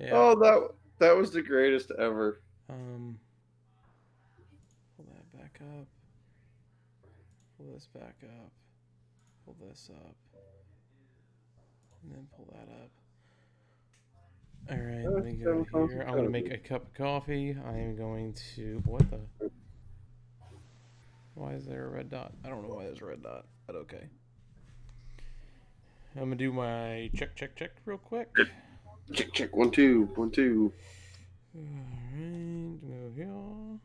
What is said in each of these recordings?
Yeah. Oh, that was the greatest ever. Pull that back up. Pull this back up. Pull this up. And then pull that up. Alright, let me go to here. I'm going to make a cup of coffee. I am going to. What the? Why is there a red dot? I don't know why there's a red dot, but okay. I'm going to do my check real quick. Check 1 2 1 2. Alright, go here.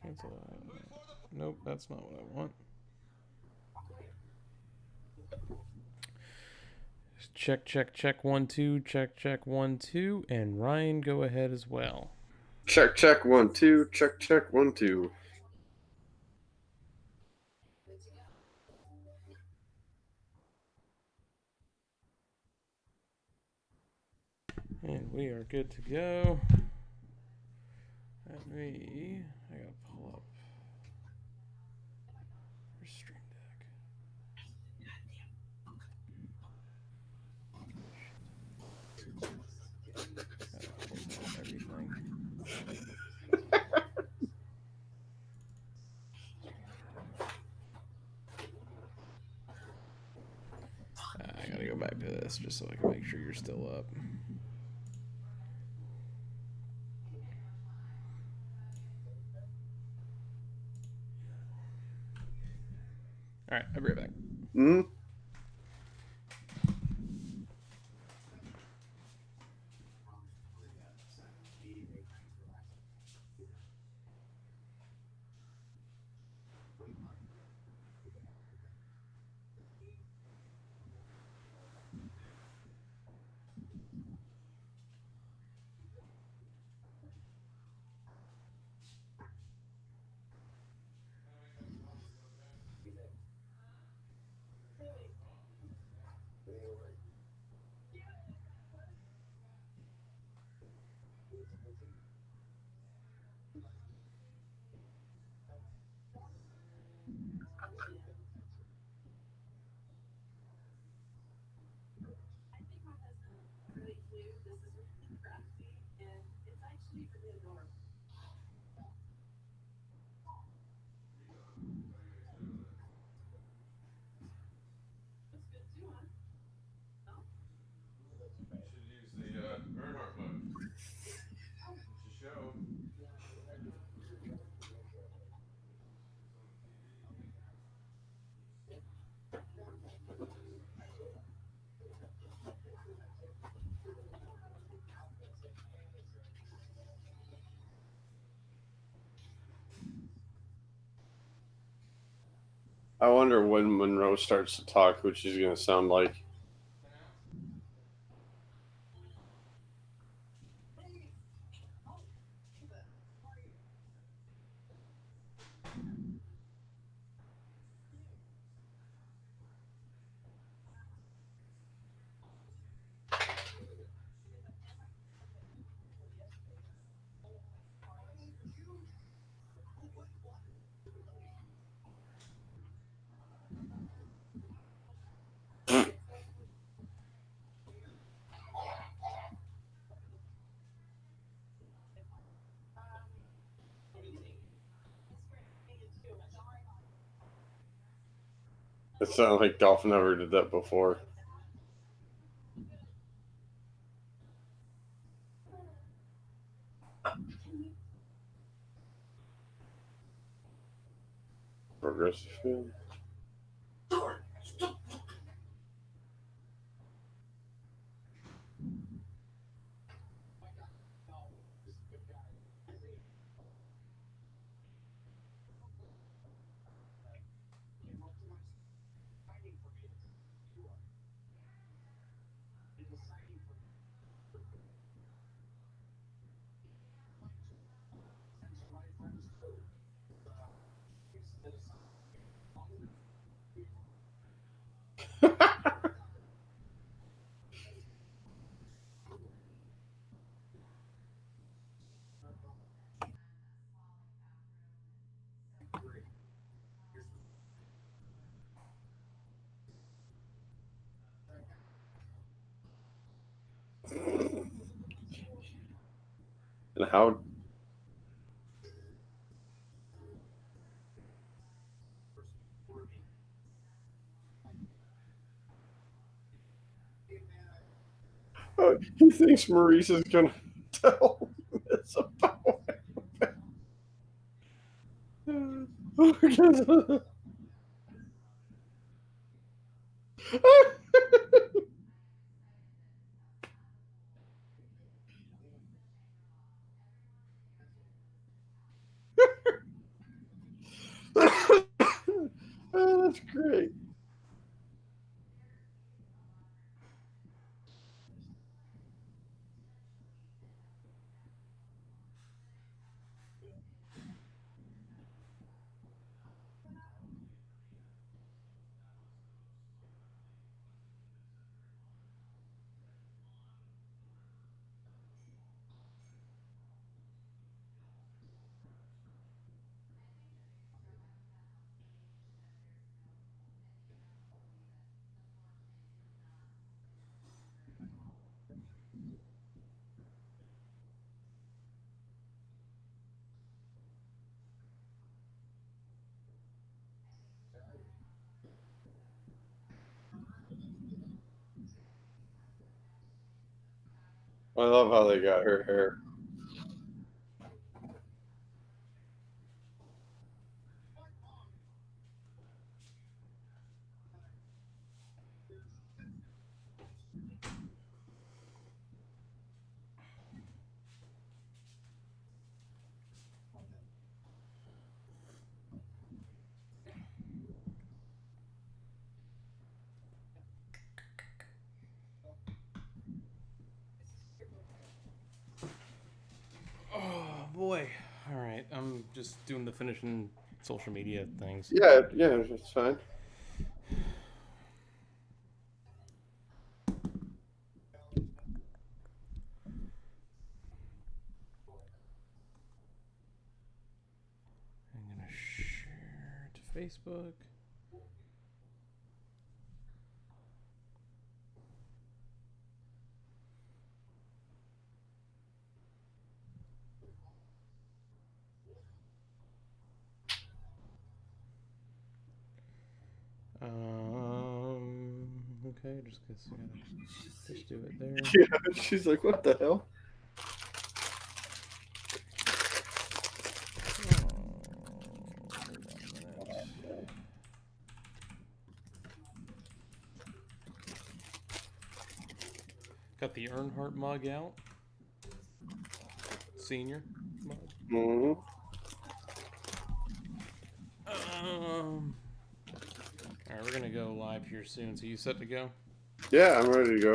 Cancel that. Nope, that's not what I want. Check 1 2. Check 1 2. And Ryan, go ahead as well. Check 1 2. Check 1 2. And we are good to go. I gotta pull up your Stream Deck. Gotta close out everything. I gotta go back to this just so I can make sure you're still up. Alright, I'll be right back. Mm-hmm. I wonder when Monroe starts to talk, what she's going to sound like. It sounded like Dolph never did that before. Progressive film. And how? He thinks Maurice is gonna tell this about him. Oh, that's great. I love how they got her hair. Oh boy! All right, I'm just doing the finishing social media things. Yeah, it's fine. I'm gonna share to Facebook. Okay, just do it there. Yeah, she's like, what the hell? Hold on a minute. Got the Earnhardt mug out. Senior mug. Mm-hmm. All right, we're gonna go live here soon. So you set to go? Yeah, I'm ready to go.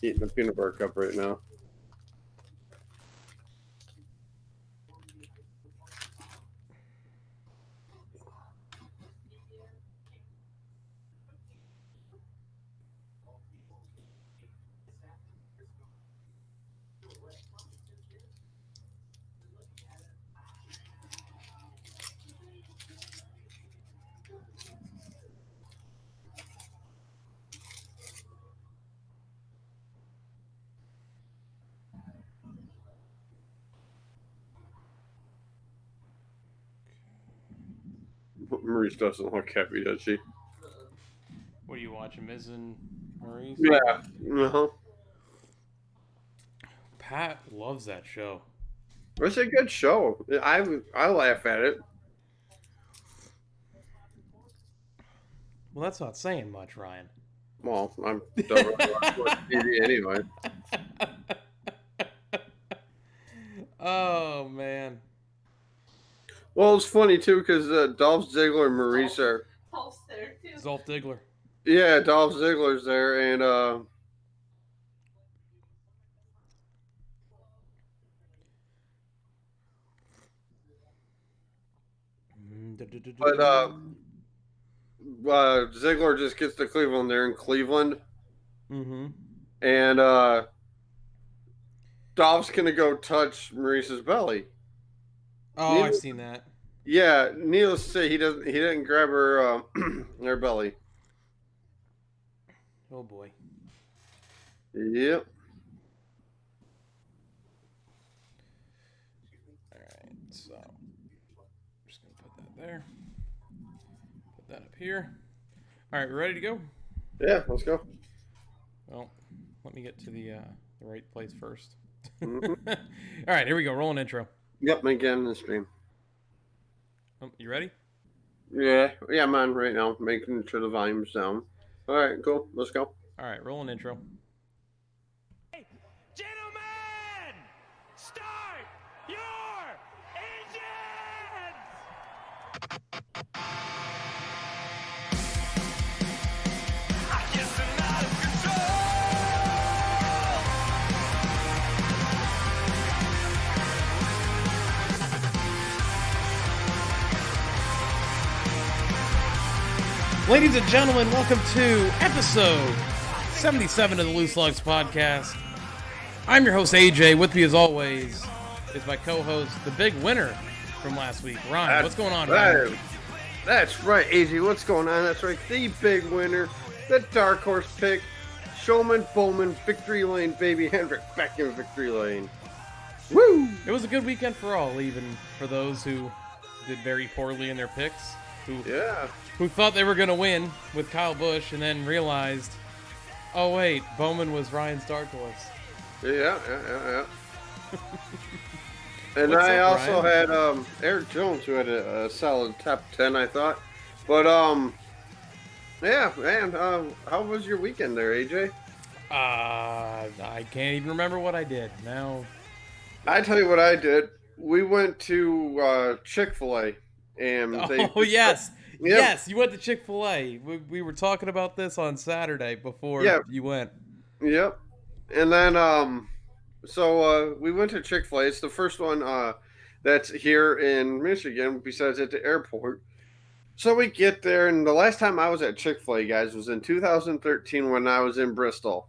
Eating a peanut butter cup right now. Maurice doesn't look happy, does she? What are you watching, Miz and Maurice? Yeah. Uh-huh. Pat loves that show. It's a good show. I laugh at it. Well, that's not saying much, Ryan. Well, I don't really watch TV anyway. Oh man. Well, it's funny too because Dolph Ziggler and Maurice are. Dolph's there too. Dolph Diggler. Yeah, Dolph Ziggler's there, and but Ziggler just gets to Cleveland. They're in Cleveland, and Dolph's gonna go touch Maurice's belly. Oh, I've seen that. Yeah, needless to say, he didn't grab her belly. Oh boy. Yep. All right, so I'm just gonna put that there. Put that up here. All right, we ready to go? Yeah, let's go. Well, let me get to the right place first. Mm-hmm. All right, here we go. Rolling intro. Yep, again in the stream. Oh, you ready? Yeah, I'm on right now, making sure the volume's down. All right, cool. Let's go. All right, rolling intro. Hey, gentlemen, start your engines! I guess I'm out of control. Ladies and gentlemen, welcome to episode 77 of the Loose Lugs podcast. I'm your host, AJ. With me, as always, is my co-host, the big winner from last week, Ron. What's going on, Ron? That's right, AJ. What's going on? That's right. The big winner, the dark horse pick, Showman, Bowman, victory lane, baby. Hendrick back in victory lane. Woo! It was a good weekend for all, even for those who did very poorly in their picks, who thought they were going to win with Kyle Busch and then realized, oh wait, Bowman was Ryan's dark horse. Yeah. And What's I up, also Ryan? had Eric Jones, who had a solid top 10, I thought. But yeah, man. How was your weekend there, AJ? I can't even remember what I did. Now, I tell you what I did. We went to Chick-fil-A, and yes. Yep. Yes, you went to Chick-fil-A. We were talking about this on Saturday before you went. Yep. And then so we went to Chick-fil-A. It's the first one that's here in Michigan besides at the airport. So we get there, and the last time I was at Chick-fil-A, guys, was in 2013 when I was in Bristol.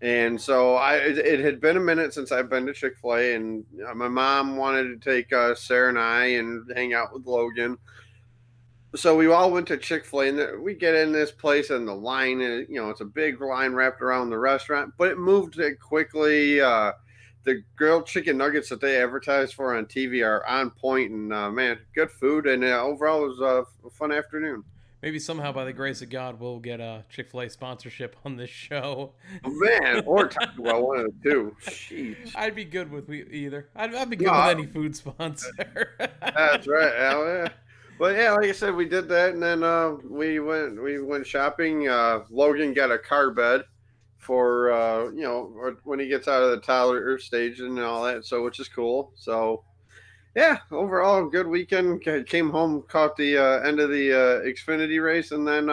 And so it had been a minute since I've been to Chick-fil-A, and my mom wanted to take Sarah and I and hang out with Logan. So we all went to Chick-fil-A, and we get in this place, and the line is, it's a big line wrapped around the restaurant, but it moved quickly. The grilled chicken nuggets that they advertise for on TV are on point, and man, good food, and overall it was a fun afternoon. Maybe somehow, by the grace of God, we'll get a Chick-fil-A sponsorship on this show. Oh, man, or Taco Bell, one of the two. Sheesh. I'd be good with either. I'd be good with any food sponsor. That's right, Al. Yeah. But yeah, like I said, we did that, and then we went shopping. Logan got a car bed for when he gets out of the toddler stage and all that, so which is cool. So yeah, overall good weekend. Came home, caught the end of the Xfinity race, and then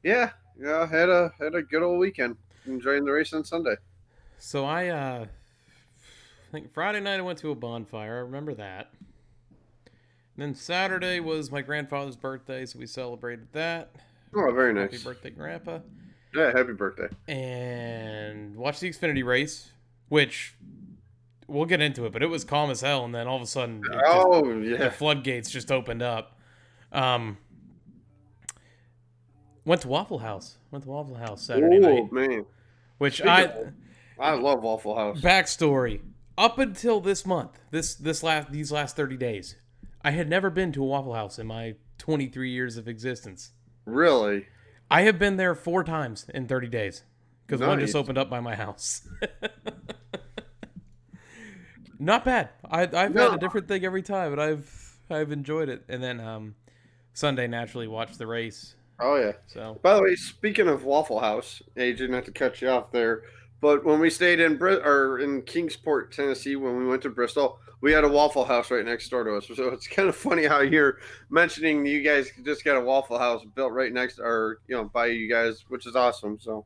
had a good old weekend, enjoying the race on Sunday. So I think Friday night I went to a bonfire. I remember that. And then Saturday was my grandfather's birthday, so we celebrated that. Oh, very nice. Happy birthday, Grandpa. Yeah, happy birthday. And watched the Xfinity race, which we'll get into it, but it was calm as hell, and then all of a sudden the floodgates just opened up. Went to Waffle House Saturday night. Oh, man. Which I love Waffle House. Backstory. Up until this month, these last 30 days, I had never been to a Waffle House in my 23 years of existence. Really? I have been there 4 times in 30 days because one just Nice. opened up by my house. Not bad. I've had a different thing every time, but I've enjoyed it. And then Sunday naturally watched the race. Oh yeah. So By the way, speaking of Waffle House, AJ, not to cut you off there, but when we stayed in Kingsport, Tennessee, when we went to Bristol, we had a Waffle House right next door to us. So it's kind of funny how you're mentioning you guys just got a Waffle House built right next, or by you guys, which is awesome. So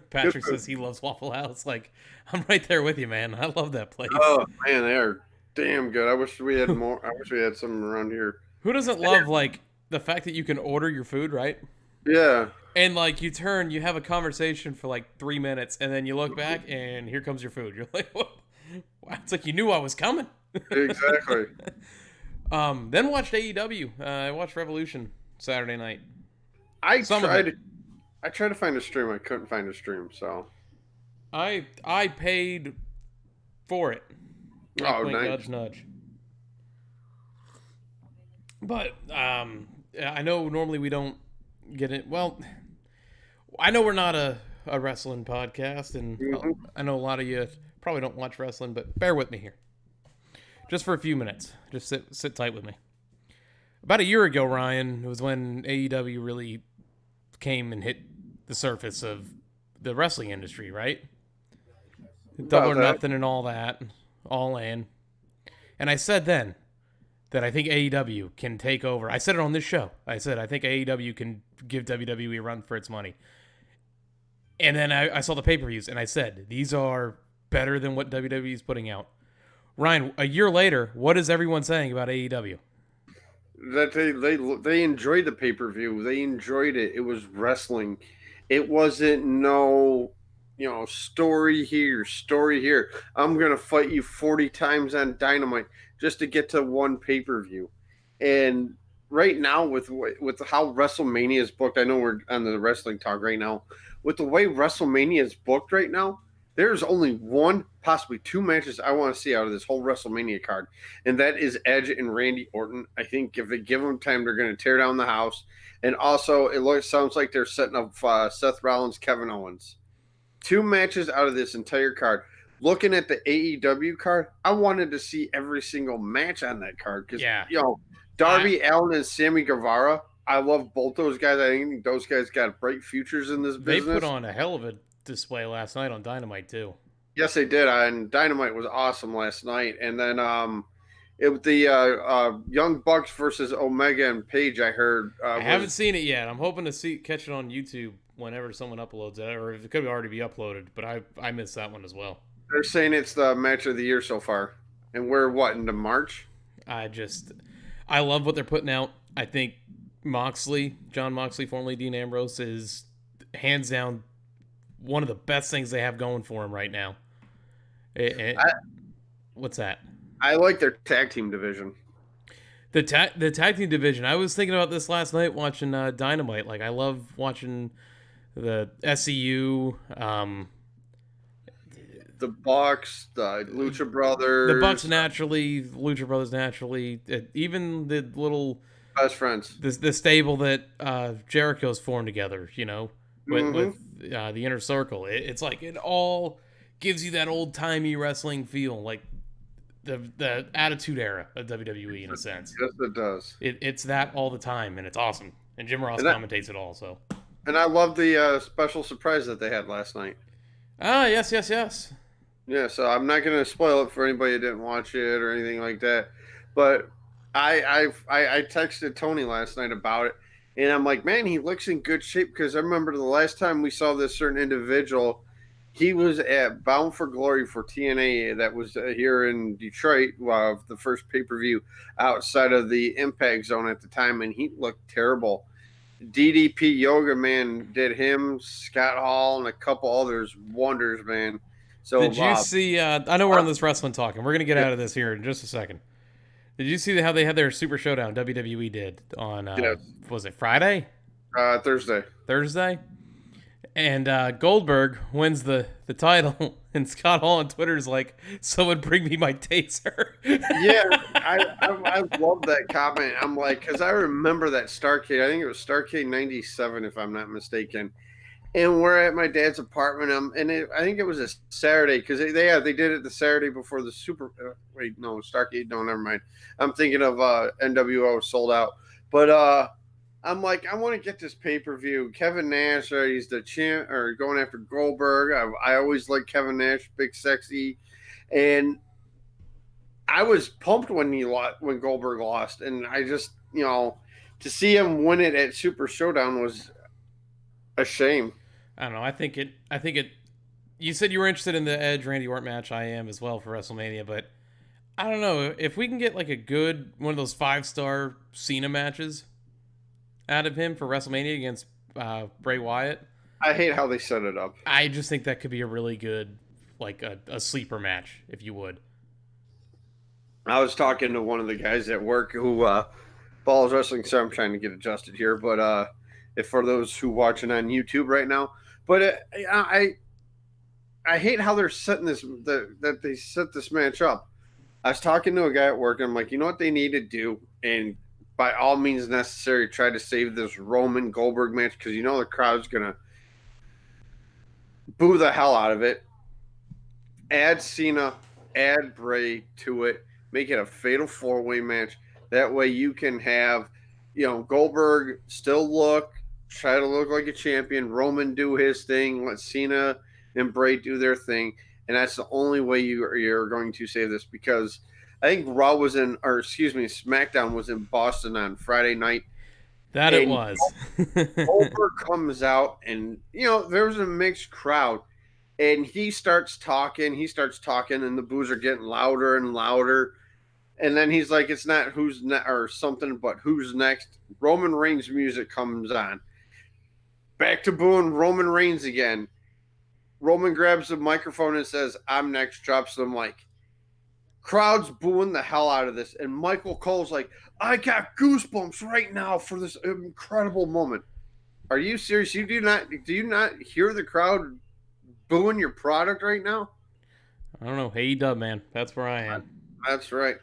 Patrick says he loves Waffle House. Like, I'm right there with you, man. I love that place. oh man, they are damn good. I wish we had more. I wish we had some around here. Who doesn't love like the fact that you can order your food, right? Yeah. And like you have a conversation for like 3 minutes, and then you look back, and here comes your food. You're like, what? Wow, it's like you knew I was coming. Exactly. Then watched AEW. I watched Revolution Saturday night. I tried to find a stream. I couldn't find a stream. So I paid for it. Wink, wink, nice. nudge, nudge. But I know normally we don't get it. Well, I know we're not a wrestling podcast, and I know a lot of you probably don't watch wrestling, but bear with me here, just for a few minutes. Just sit tight with me. About a year ago, Ryan, was when AEW really came and hit the surface of the wrestling industry, right? Double or nothing and all that, all in. And I said then that I think AEW can take over. I said it on this show. I said I think AEW can give WWE a run for its money. And then I saw the pay-per-views, and I said, these are better than what WWE is putting out. Ryan, a year later, what is everyone saying about AEW? That they enjoyed the pay-per-view. They enjoyed it. It was wrestling. It wasn't no, story here, story here. I'm going to fight you 40 times on Dynamite just to get to one pay-per-view. And right now with how WrestleMania is booked, I know we're on the wrestling talk right now. With the way WrestleMania is booked right now, there's only one, possibly two matches I want to see out of this whole WrestleMania card, and that is Edge and Randy Orton. I think if they give them time, they're going to tear down the house. And also, sounds like they're setting up Seth Rollins, Kevin Owens. Two matches out of this entire card. Looking at the AEW card, I wanted to see every single match on that card because, Darby Allin and Sammy Guevara, I love both those guys. I think those guys got bright futures in this business. They put on a hell of a display last night on Dynamite too. Yes, they did. And Dynamite was awesome last night. And then it was the Young Bucks versus Omega and Page. I heard. I haven't seen it yet. I'm hoping to catch it on YouTube whenever someone uploads it, or it could already be uploaded. But I missed that one as well. They're saying it's the match of the year so far, and we're into March. I love what they're putting out. I think John Moxley, formerly Dean Ambrose, is hands down one of the best things they have going for him right now. What's that? I like their tag team division. The tag team division. I was thinking about this last night watching Dynamite. Like, I love watching the SCU, the Bucks, the Lucha Brothers. The Bucks naturally, Lucha Brothers naturally, even the little best friends. The stable that Jericho's formed together, with the Inner Circle. It's like it all gives you that old timey wrestling feel, like the Attitude Era of WWE in a sense. Yes, it does. It's that all the time, and it's awesome. And Jim Ross commentates it all. So. And I love the special surprise that they had last night. Ah, yes. Yeah, so I'm not going to spoil it for anybody that didn't watch it or anything like that. But I texted Tony last night about it, and I'm like, man, he looks in good shape because I remember the last time we saw this certain individual, he was at Bound for Glory for TNA that was here in Detroit, the first pay-per-view outside of the Impact Zone at the time, and he looked terrible. DDP Yoga Man did him, Scott Hall, and a couple others wonders, man. So did you see? I know we're on this wrestling talk, and we're gonna get out of this here in just a second. Did you see how they had their Super Showdown? WWE did on was it Friday? Thursday. And Goldberg wins the title, and Scott Hall on Twitter is like, "Someone bring me my taser." Yeah, I love that comment. I'm like, because I remember that Starrcade. I think it was Starrcade '97, if I'm not mistaken. And we're at my dad's apartment. I think it was a Saturday because they did it the Saturday before the Starrcade. No, never mind. I'm thinking of NWO sold out, but I'm like, I want to get this pay-per-view. Kevin Nash, he's the champ, or going after Goldberg. I always liked Kevin Nash, big sexy, and I was pumped when Goldberg lost, and I just to see him win it at Super Showdown was a shame. I don't know. I think it. You said you were interested in the Edge Randy Orton match. I am as well for WrestleMania, but I don't know if we can get like a good one of those 5-star Cena matches out of him for WrestleMania against Bray Wyatt. I hate how they set it up. I just think that could be a really good, like a sleeper match, if you would. I was talking to one of the guys at work who follows wrestling, so I'm trying to get adjusted here, but if for those who watching on YouTube right now, but I I hate how they're setting that they set this match up. I was talking to a guy at work, and I'm like, you know what they need to do, and by all means necessary, try to save this Roman Goldberg match because you know the crowd's gonna boo the hell out of it. Add Cena, add Bray to it, make it a fatal 4-way match. That way you can have, Goldberg still try to look like a champion. Roman do his thing. Let Cena and Bray do their thing. And that's the only way you're going to save this because I think SmackDown was in Boston on Friday night. That it was. Goldberg comes out and, there was a mixed crowd. And he starts talking, and the boos are getting louder and louder. And then he's like, it's not who's or something, but who's next. Roman Reigns music comes on. Back to booing Roman Reigns again. Roman grabs the microphone and says, I'm next, drops the mic. Crowd's booing the hell out of this. And Michael Cole's like, I got goosebumps right now for this incredible moment. Are you serious? Do you not hear the crowd booing your product right now? I don't know. AEW, man. That's where I am. That's right.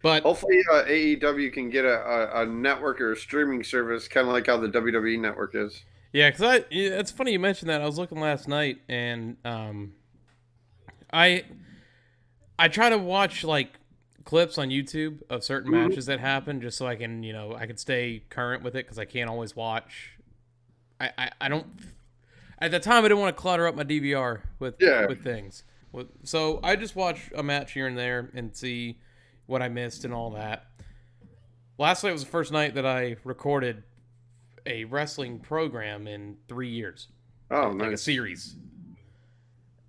But hopefully AEW can get a network or a streaming service, kind of like how the WWE network is. Yeah, because it's funny you mentioned that. I was looking last night, and I try to watch like clips on YouTube of certain matches that happen, just so I can I can stay current with it because I can't always watch. I don't. At the time, I didn't want to clutter up my DVR with things. So I just watch a match here and there and see what I missed and all that. Last night was the first night that I recorded a wrestling program in 3 years. Oh, like nice. A series.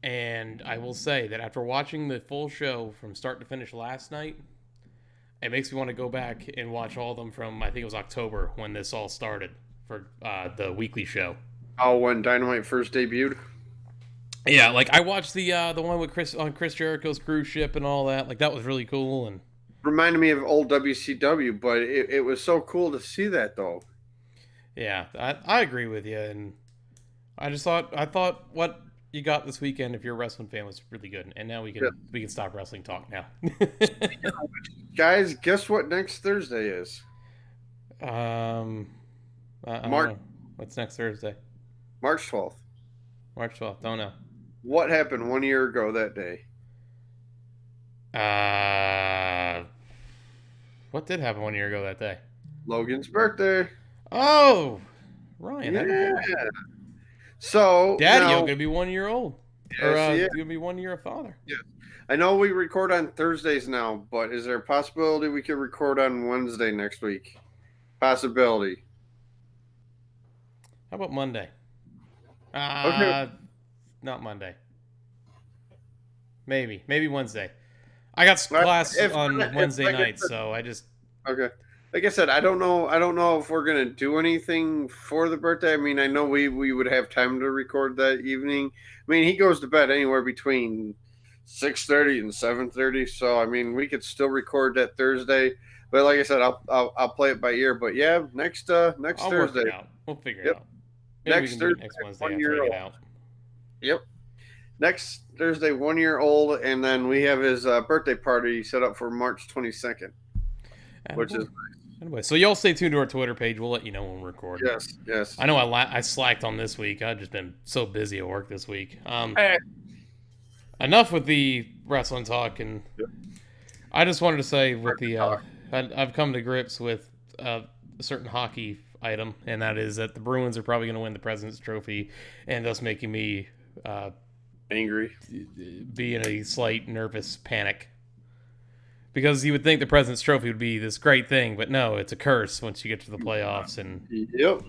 And I will say that after watching the full show from start to finish last night, it makes me want to go back and watch all of them from, I think it was October when this all started for the weekly show. Oh, when Dynamite first debuted? Yeah, like I watched the one with Chris Jericho's cruise ship and all that. Like that was really cool and reminded me of old WCW, but it was so cool to see that though. Yeah, I agree with you, and I thought what you got this weekend, if you're a wrestling fan, was really good. And now we can stop wrestling talk now. Guys, guess what next Thursday is? March. What's next Thursday? March 12th. March 12th. Don't know. What happened 1 year ago that day? What did happen 1 year ago that day? Logan's birthday. Oh, Ryan. Yeah. So, Daddy, you're gonna be 1 year old. Yes, or you're gonna be 1 year a father. Yeah. I know we record on Thursdays now, but is there a possibility we could record on Wednesday next week? Possibility. How about Monday? Okay. Not Monday. Maybe Wednesday. I got class on Wednesday night, so I just. Okay. Like I said, I don't know if we're gonna do anything for the birthday. I mean, I know we would have time to record that evening. I mean, he goes to bed anywhere between 6:30 and 7:30, so I mean, we could still record that Thursday. But like I said, I'll play it by ear. But yeah, next I'll Thursday. Work it out. We'll figure it out. Maybe Next we can do it Thursday, next Wednesday 1 after year I get old. out. Yep. Next Thursday, 1 year old, and then we have his birthday party set up for March 22nd, which is anyway. So y'all stay tuned to our Twitter page. We'll let you know when we record. yes. I know I slacked on this week. I've just been so busy at work this week. Enough with the wrestling talk, and I just wanted to say with the I've come to grips with a certain hockey item, and that is that the Bruins are probably going to win the President's Trophy, and thus making me angry, be in a slight nervous panic. Because you would think the President's Trophy would be this great thing, but no, it's a curse once you get to the playoffs. And yep,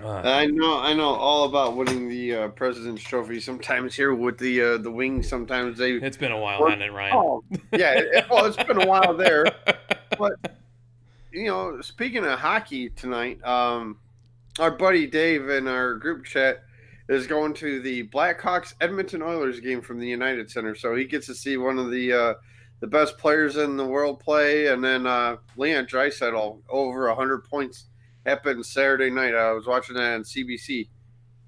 I know all about winning the President's Trophy. Sometimes here with the Wings, sometimes it's been a while, hasn't it, Ryan? Oh, yeah. It's been a while there, but speaking of hockey tonight, our buddy Dave in our group chat is going to the Blackhawks Edmonton Oilers game from the United Center, so he gets to see one of the best players in the world play, and then Leon Draisaitl over 100 points happened Saturday night. I was watching that on CBC.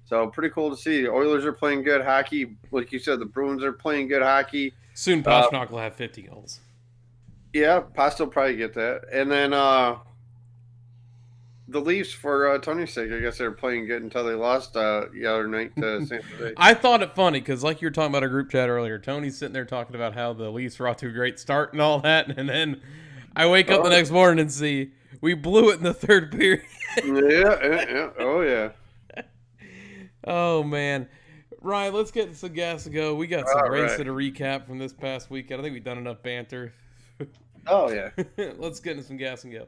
So pretty cool to see. The Oilers are playing good hockey. Like you said, the Bruins are playing good hockey. Soon Pastrnak will have 50 goals. Yeah, Pasta will probably get that. And then the Leafs, for Tony's sake, I guess they were playing good until they lost the other night to San Jose. I thought it funny because, like you were talking about our group chat earlier, Tony's sitting there talking about how the Leafs were off to a great start and all that, and then I wake up the next morning and see we blew it in the third period. Yeah. Oh, yeah. Oh, man. Ryan, let's get some gas to go. We got some All race right. to recap from this past weekend. I think we've done enough banter. Oh, yeah. Let's get into some gas and go.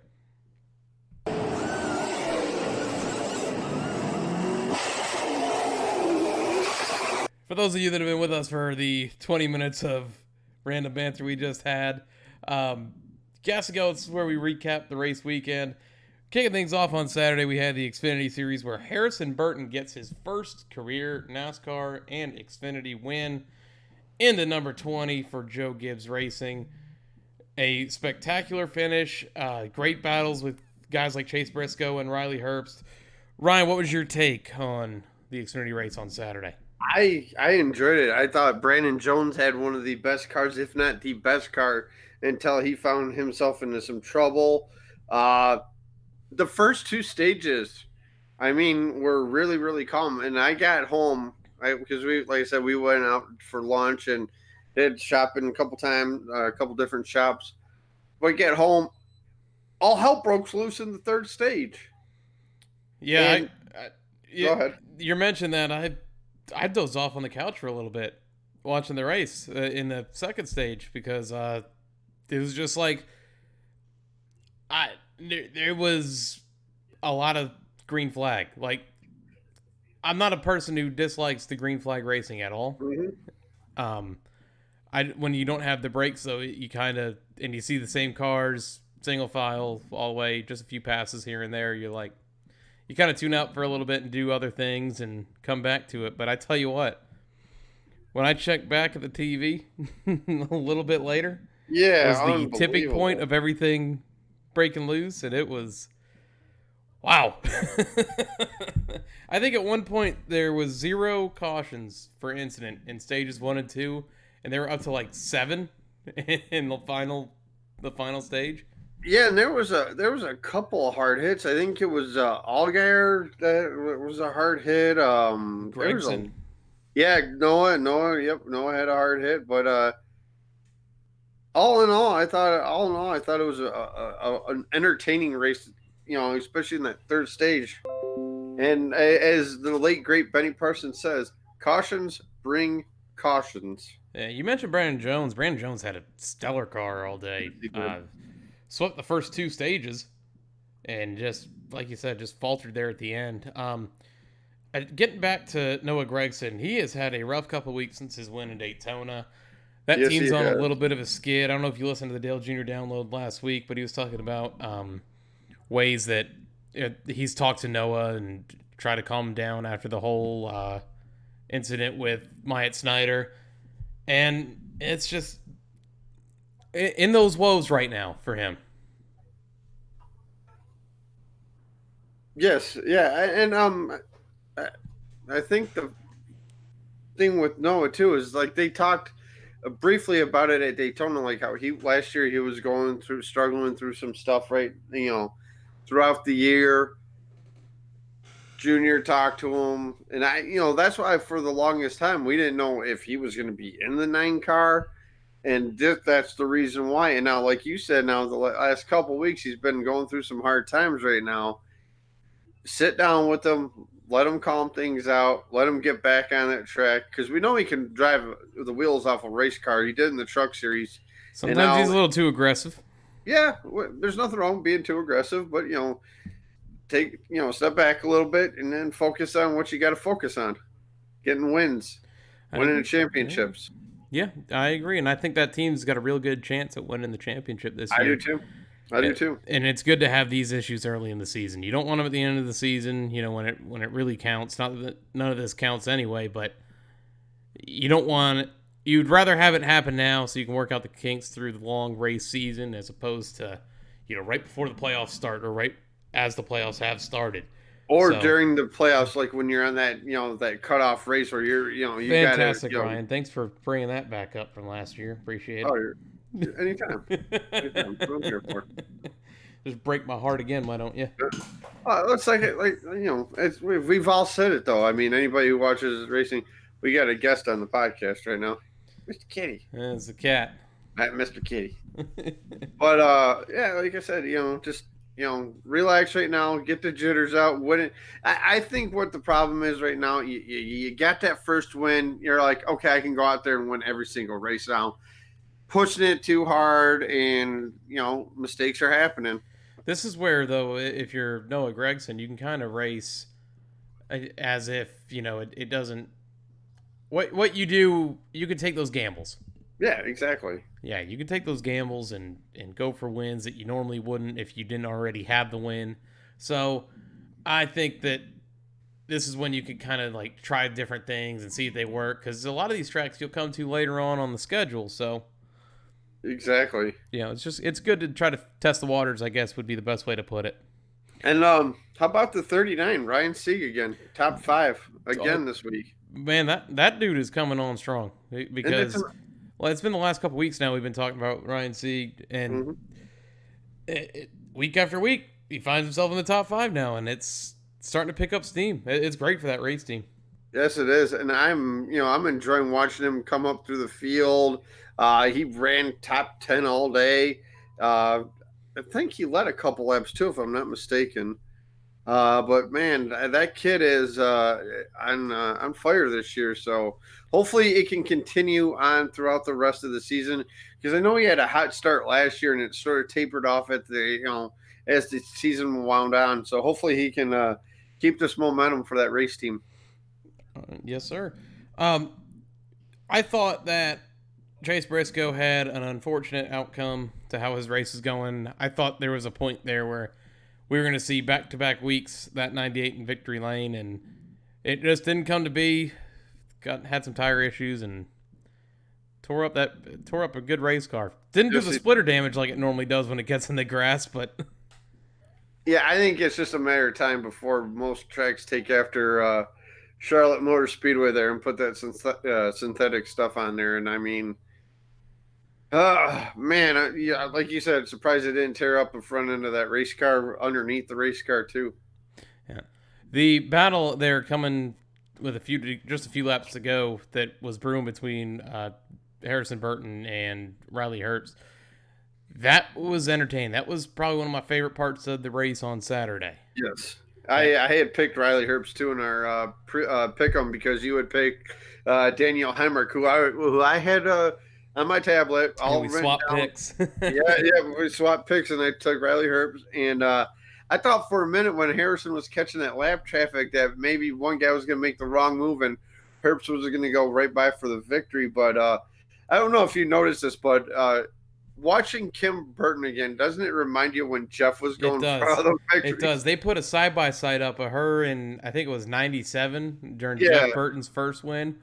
For those of you that have been with us for the 20 minutes of random banter we just had, gas and go, this is where we recap the race weekend. Kicking things off on Saturday, we had the Xfinity Series where Harrison Burton gets his first career NASCAR and Xfinity win in the number 20 for Joe Gibbs Racing. A spectacular finish, great battles with guys like Chase Briscoe and Riley Herbst. Ryan, what was your take on the Xfinity race on Saturday? I enjoyed it. I thought Brandon Jones had one of the best cars, if not the best car, until he found himself into some trouble. The first two stages, I mean, were really, really calm. And I got home because like I said, we went out for lunch and did shopping a couple times, a couple different shops. But get home, all hell broke loose in the third stage. Yeah, And- Go ahead. You mentioned that I dozed off on the couch for a little bit watching the race in the second stage because it was just like there was a lot of green flag. Like, I'm not a person who dislikes the green flag racing at all. Mm-hmm. When you don't have the brakes though, you kind of and you see the same cars single file all the way, just a few passes here and there. You're like. You kind of tune out for a little bit and do other things and come back to it. But I tell you what, when I checked back at the TV a little bit later, Yeah, was the tipping point of everything breaking loose, and it was wow. I think at one point there was 0 cautions for incident in stages 1 and 2, and they were up to like 7 in the final stage. Yeah, and there was a couple of hard hits. I think it was Allgaier that was a hard hit. There was Gregson. Noah. Yep, Noah had a hard hit. But all in all, I thought it was an entertaining race. You know, especially in that third stage. And as the late great Benny Parsons says, cautions bring cautions. Yeah, you mentioned Brandon Jones. Brandon Jones had a stellar car all day. He did. Swept the first 2 stages and just, like you said, just faltered there at the end. Getting back to Noah Gragson, he has had a rough couple weeks since his win in Daytona. That Yes, team's he on has. a little bit of a skid. I don't know if you listened to the Dale Jr. download last week, but he was talking about ways that he's talked to Noah and tried to calm him down after the whole incident with Myatt Snyder. And it's just in those woes right now for him. Yes, yeah, and I think the thing with Noah too is like they talked briefly about it at Daytona, like how last year he was struggling through some stuff, right? You know, throughout the year. Junior talked to him, and that's why for the longest time we didn't know if he was going to be in the 9 car, and that's the reason why. And now, like you said, now the last couple of weeks he's been going through some hard times right now. Sit down with him, let him calm things out, let him get back on that track because we know he can drive the wheels off a race car. He did in the Truck Series. Sometimes he's a little too aggressive. Yeah, there's nothing wrong with being too aggressive, but take step back a little bit and then focus on what you got to focus on, getting wins, winning the championships. Yeah, I agree, and I think that team's got a real good chance at winning the championship this year. I do too. And it's good to have these issues early in the season. You don't want them at the end of the season, when it really counts. Not that none of this counts anyway, but you don't want. You'd rather have it happen now so you can work out the kinks through the long race season as opposed to, right before the playoffs start or right as the playoffs have started. Or So, during the playoffs, like when you're on that, that cutoff race where you fantastic, gotta, Ryan. Thanks for bringing that back up from last year. Appreciate oh, anytime, it. anytime. What I'm here for. Just break my heart again, why don't you? It's like we've all said it though. I mean, anybody who watches racing, we got a guest on the podcast right now, Mr. Kitty, It's a cat. Mr. Kitty. But yeah, like I said, just relax right now, get the jitters out. I think what the problem is right now, you got that first win, you're like, okay, I can go out there and win every single race now. Pushing it too hard, and mistakes are happening. This is where, though, if you're Noah Gragson, you can kind of race as if, it doesn't. What you do, you can take those gambles. Yeah, exactly. Yeah, you can take those gambles and go for wins that you normally wouldn't if you didn't already have the win. So I think that this is when you can kind of like try different things and see if they work, because a lot of these tracks you'll come to later on the schedule. So Exactly. it's good to try to test the waters, I guess would be the best way to put it. And how about the 39, Ryan Sieg again, top 5 again this week? Man, that dude is coming on strong, because it's been the last couple weeks now we've been talking about Ryan Sieg, and week after week he finds himself in the top 5 now, and it's starting to pick up steam. It's great for that race team. Yes, it is, and I'm enjoying watching him come up through the field. He ran top 10 all day. I think he led a couple laps too, if I'm not mistaken. But man, that kid is on fire this year. So hopefully it can continue on throughout the rest of the season, because I know he had a hot start last year and it sort of tapered off at the as the season wound on. So hopefully he can keep this momentum for that race team. Yes, sir. I thought that Chase Briscoe had an unfortunate outcome to how his race is going. I thought there was a point there where we were going to see back-to-back weeks that 98 in victory lane, and it just didn't come to be. Had some tire issues and tore up a good race car. Didn't do the splitter damage like it normally does when it gets in the grass, but yeah, I think it's just a matter of time before most tracks take after Charlotte Motor Speedway there and put that synthetic stuff on there. And I mean, man, yeah, like you said, surprised it didn't tear up the front end of that race car underneath the race car too. Yeah, the battle there coming with just a few laps to go that was brewing between Harrison Burton and Riley Herbst. That was entertaining. That was probably one of my favorite parts of the race on Saturday. Yes. I had picked Riley Herbst too in our pick 'em, because you would pick Daniel Hemrick, who I had on my tablet. All we swapped picks. we swapped picks, and I took Riley Herbst. And I thought for a minute when Harrison was catching that lap traffic that maybe one guy was going to make the wrong move and Herbst was going to go right by for the victory. But I don't know if you noticed this, but watching Kim Burton again, doesn't it remind you when Jeff was going for the victory? It does. They put a side-by-side up of her in, I think it was 97 during Jeff Burton's first win,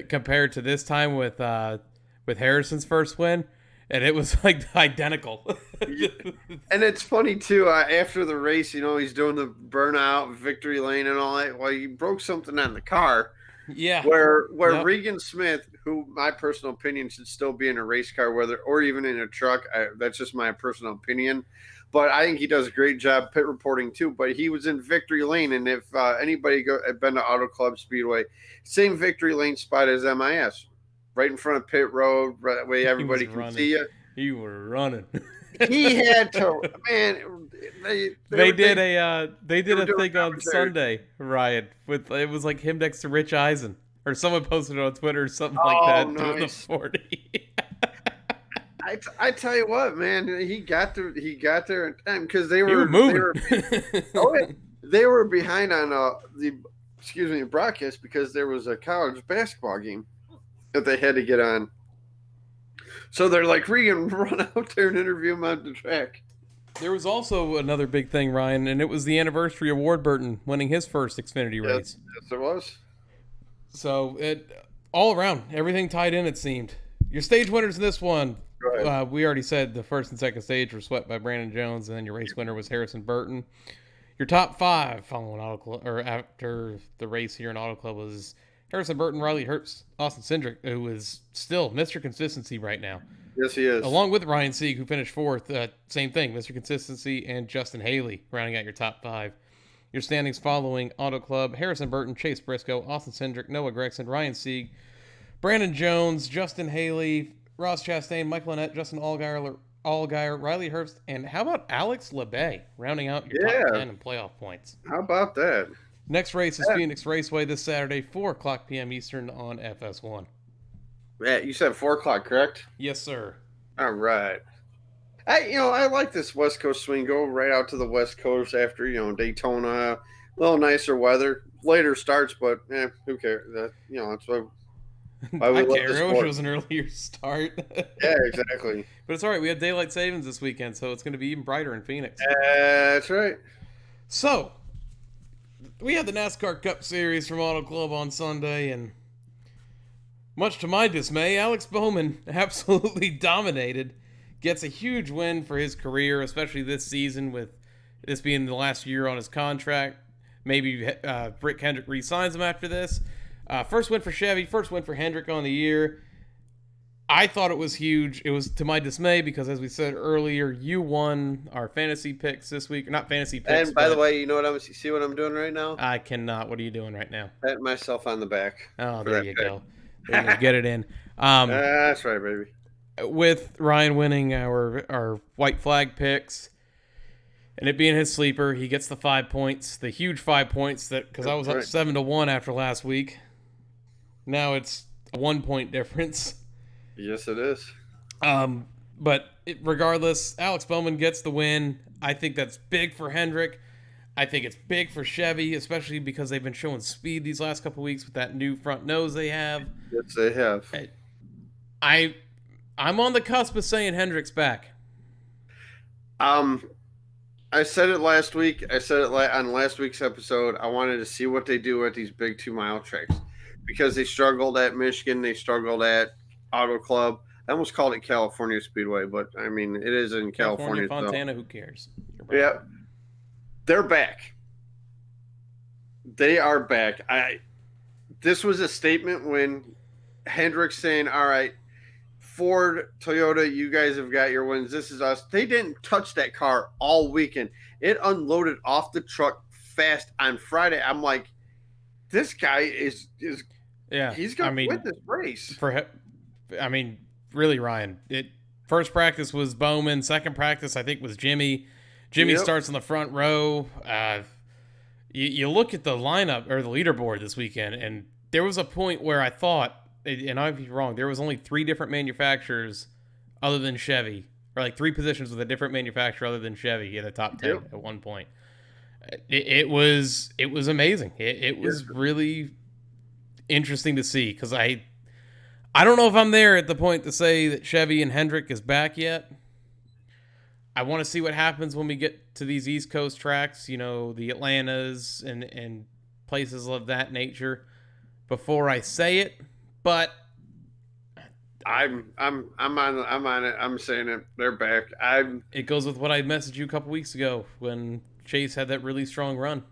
compared to this time with Harrison's first win, and it was like identical. And it's funny too, after the race, he's doing the burnout, victory lane and all that. Well, he broke something on the car. Yeah. Where Regan Smith, who my personal opinion should still be in a race car, or even in a truck. That's just my personal opinion. But I think he does a great job pit reporting too. But he was in victory lane, and if anybody had been to Auto Club Speedway, same victory lane spot as MIS, right in front of pit road, right that way everybody can see you. You were running. He had to, man. They did a thing on Sunday, Ryan. It was like him next to Rich Eisen, or someone posted it on Twitter or something like that. Nice. Doing the 40. I tell you what, man, he got there in time, because they were moving. They were behind on the broadcast, because there was a college basketball game that they had to get on. So they're like, Regan, run out there and interview him on the track. There was also another big thing, Ryan, and it was the anniversary of Ward Burton winning his first Xfinity race. Yes, there was. So all around, everything tied in, it seemed. Your stage winners in this one, we already said the first and second stage were swept by Brandon Jones, and then your race winner was Harrison Burton. Your top 5 following Auto Club, or after the race here in Auto Club, was Harrison Burton, Riley Herbst, Austin Cindric, who is still Mr. Consistency right now. Yes, he is. Along with Ryan Sieg, who finished 4th. Same thing, Mr. Consistency, and Justin Haley rounding out your top 5. Your standings following Auto Club: Harrison Burton, Chase Briscoe, Austin Cindric, Noah Gregson, Ryan Sieg, Brandon Jones, Justin Haley, Ross Chastain, Michael Annett, Justin Allgaier, Riley Herbst, and how about Alex LeBay rounding out your top 10 in playoff points? How about that? Next race is Phoenix Raceway this Saturday, 4 o'clock p.m. Eastern on FS1. Yeah, you said 4 o'clock, correct? Yes, sir. All right. I like this West Coast swing. Go right out to the West Coast after, Daytona. A little nicer weather. Later starts, but who cares? That's why we I love care. this I wish sport. it was an earlier start. Yeah, exactly. But it's all right. We had daylight savings this weekend, so it's going to be even brighter in Phoenix. That's right. So, we had the NASCAR Cup Series from Auto Club on Sunday, and much to my dismay, Alex Bowman absolutely dominated. Gets a huge win for his career, especially this season, with this being the last year on his contract. Maybe Rick Hendrick re-signs him after this. First win for Chevy, first win for Hendrick on the year. I thought it was huge. It was to my dismay because, as we said earlier, you won our fantasy picks this week. Not fantasy picks. And by the way, you know what see what I'm doing right now? I cannot. What are you doing right now? Patting myself on the back. Oh, for there that you pick. go. There you get it in. That's right, baby. With Ryan winning our white flag picks and it being his sleeper, he gets the 5 points, the huge 5 points because I was up 7-1 after last week. Now it's a 1 point difference. Yes, it is. But regardless, Alex Bowman gets the win. I think that's big for Hendrick. I think it's big for Chevy, especially because they've been showing speed these last couple weeks with that new front nose they have. Yes, they have. I'm on the cusp of saying Hendrick's back. I said it last week. I said it on last week's episode. I wanted to see what they do at these big 2 mile tracks because they struggled at Michigan. They struggled at Auto Club. I almost called it California Speedway, but I mean, it is in California. Fontana, who cares? Yeah. They're back. They are back. This was a statement when Hendrick's saying, all right, Ford, Toyota, you guys have got your wins. This is us. They didn't touch that car all weekend. It unloaded off the truck fast on Friday. I'm like, this guy is he's going to win this race. Really, Ryan. First practice was Bowman. Second practice, I think, was Jimmy. Jimmy starts in the front row. You look at the lineup or the leaderboard this weekend, and there was a point where I thought, and I'd be wrong, there was only 3 different manufacturers other than Chevy, or like 3 positions with a different manufacturer other than Chevy in the top 10 at one point. It was amazing. It was really interesting to see because I don't know if I'm there at the point to say that Chevy and Hendrick is back yet. I want to see what happens when we get to these East Coast tracks, the Atlantas and places of that nature before I say it. But I'm on it. I'm saying it. They're back. It goes with what I messaged you a couple weeks ago when Chase had that really strong run.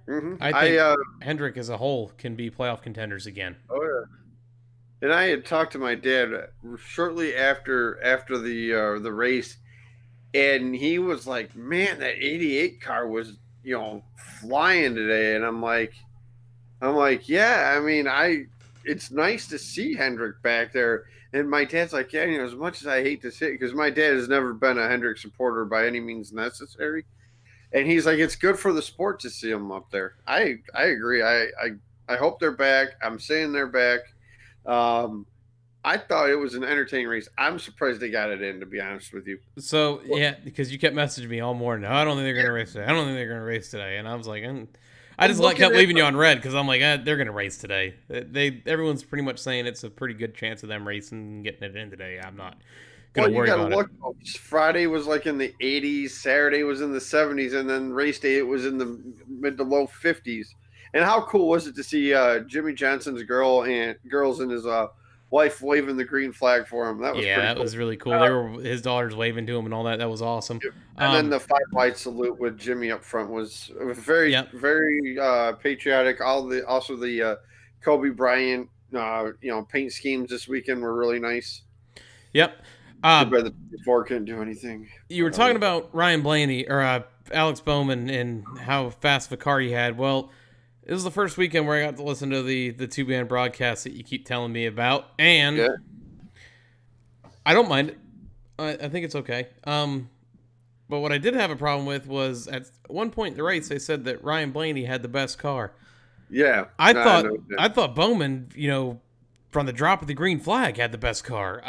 Mm-hmm. I think Hendrick as a whole can be playoff contenders again. Oh yeah. And I had talked to my dad shortly after the race, and he was like, "Man, that '88 car was flying today." And I'm like, yeah. I mean, it's nice to see Hendrick back there. And my dad's like, yeah, as much as I hate to say it, because my dad has never been a Hendrick supporter by any means necessary. And he's like, it's good for the sport to see him up there. I agree. I hope they're back. I'm saying they're back. I thought it was an entertaining race. I'm surprised they got it in, to be honest with you. So, yeah, because you kept messaging me all morning. I don't think they're going to race today. I don't think they're going to race today. And I was like, I just kept leaving you on red because I'm like, they're going to race today. Everyone's pretty much saying it's a pretty good chance of them racing and getting it in today. I'm not going to worry about it. Friday was like in the 80s. Saturday was in the 70s. And then race day, it was in the mid to low 50s. And how cool was it to see Jimmy Johnson's girls in his wife waving the green flag for him. That was Yeah, pretty that cool. was really cool. They were his daughters waving to him and all that. That was awesome. And then the 5 wide salute with Jimmy up front was very, Yep. very patriotic. Also the Kobe Bryant, paint schemes this weekend were really nice. Yep. Too bad the before couldn't do anything. You were talking about Ryan Blaney or Alex Bowman and how fast of a car he had. Well, this was the first weekend where I got to listen to the two-band broadcast that you keep telling me about, and Yeah. I don't mind it. I think it's okay. But what I did have a problem with was at one point in the race they said that Ryan Blaney had the best car. Yeah. I know. thought Bowman, from the drop of the green flag had the best car.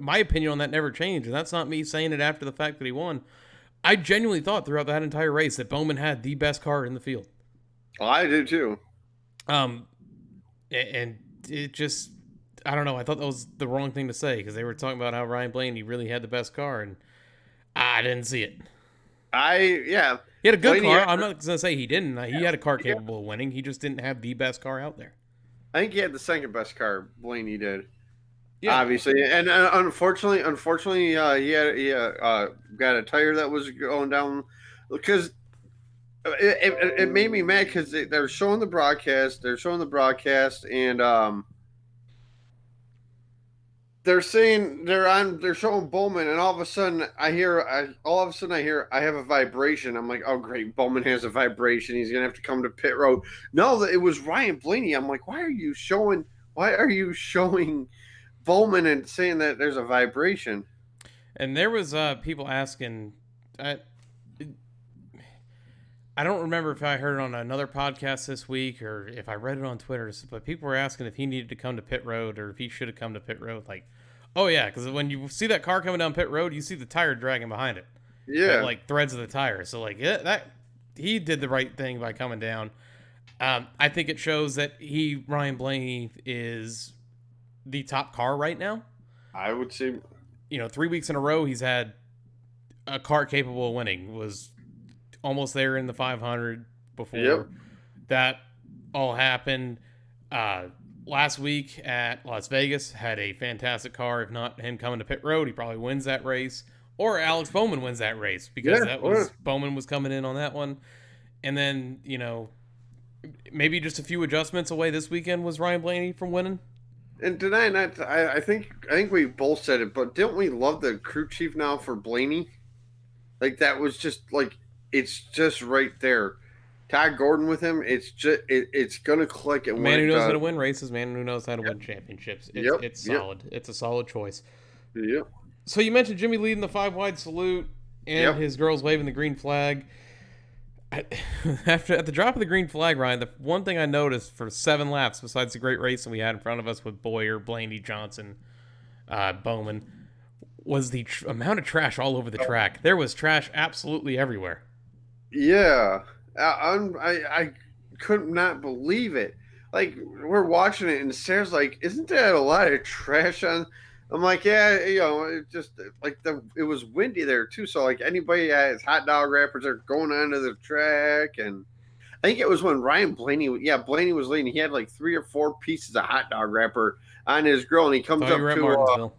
My opinion on that never changed, and that's not me saying it after the fact that he won. I genuinely thought throughout that entire race that Bowman had the best car in the field. I did too. And it just, I don't know. I thought that was the wrong thing to say because they were talking about how Ryan Blaney really had the best car, and I didn't see it. He had a good car. I'm not going to say he didn't. He had a car capable of winning. He just didn't have the best car out there. I think he had the second best car. Blaney did. Yeah. Obviously, and unfortunately, he got a tire that was going down because it made me mad because they're showing the broadcast. And they're saying they're showing Bowman, and all of a sudden I hear I have a vibration. I'm like, oh great, Bowman has a vibration. He's gonna have to come to pit road. No, it was Ryan Blaney. I'm like, why are you showing Bowman and saying that there's a vibration? And there was people asking. I don't remember if I heard it on another podcast this week or if I read it on Twitter, but people were asking if he needed to come to pit road or if he should have come to pit road. Like, oh yeah, because when you see that car coming down pit road, you see the tire dragging behind it. Yeah, like threads of the tire. So that he did the right thing by coming down. I think it shows that Ryan Blaney is the top car right now. I would say, 3 weeks in a row he's had a car capable of winning. Was almost there in the 500 before that all happened. Last week at Las Vegas had a fantastic car. If not him coming to pit road, he probably wins that race, or Alex Bowman wins that race because Bowman was coming in on that one. And then maybe just a few adjustments away this weekend was Ryan Blaney from winning. And did I not? I think we both said it, but didn't we love the crew chief now for Blaney? Like that was just like. It's just right there. Todd Gordon with him, it's gonna click. And man who knows how to win races, man who knows how to win championships. It's solid. Yep. It's a solid choice. Yep. So you mentioned Jimmy leading the 5-wide salute and his girls waving the green flag. At the drop of the green flag, Ryan, the one thing I noticed for 7 laps, besides the great racing we had in front of us with Boyer, Blaney, Johnson, Bowman, was the amount of trash all over the track. There was trash absolutely everywhere. Yeah, I could not believe it. Like we're watching it, and Sarah's like, "Isn't that a lot of trash on?" I'm like, "Yeah, it just like it was windy there too. So like anybody that has hot dog wrappers are going onto the track, and I think it was when Blaney was leading. He had like 3 or 4 pieces of hot dog wrapper on his grill, and he comes up to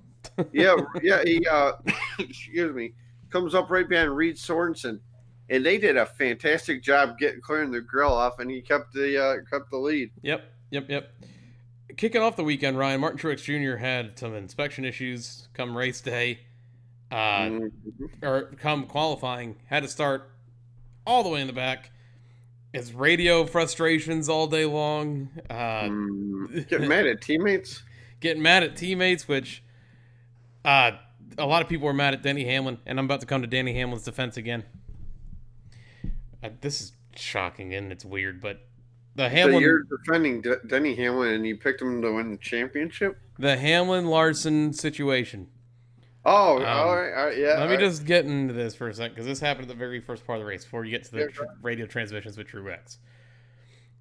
he excuse me, comes up right behind Reed Sorensen. And they did a fantastic job clearing the grill off, and he kept the lead. Yep. Kicking off the weekend, Ryan, Martin Truex Jr. had some inspection issues come race day, or come qualifying. Had to start all the way in the back. His radio frustrations all day long. Getting mad at teammates. Which a lot of people were mad at Denny Hamlin, and I'm about to come to Denny Hamlin's defense again. This is shocking and it's weird, but So you're defending Denny Hamlin, and you picked him to win the championship? The Hamlin-Larson situation. Oh, all right, yeah. Let me just get into this for a second, because this happened at the very first part of the race, before you get to the radio transmissions with Truex.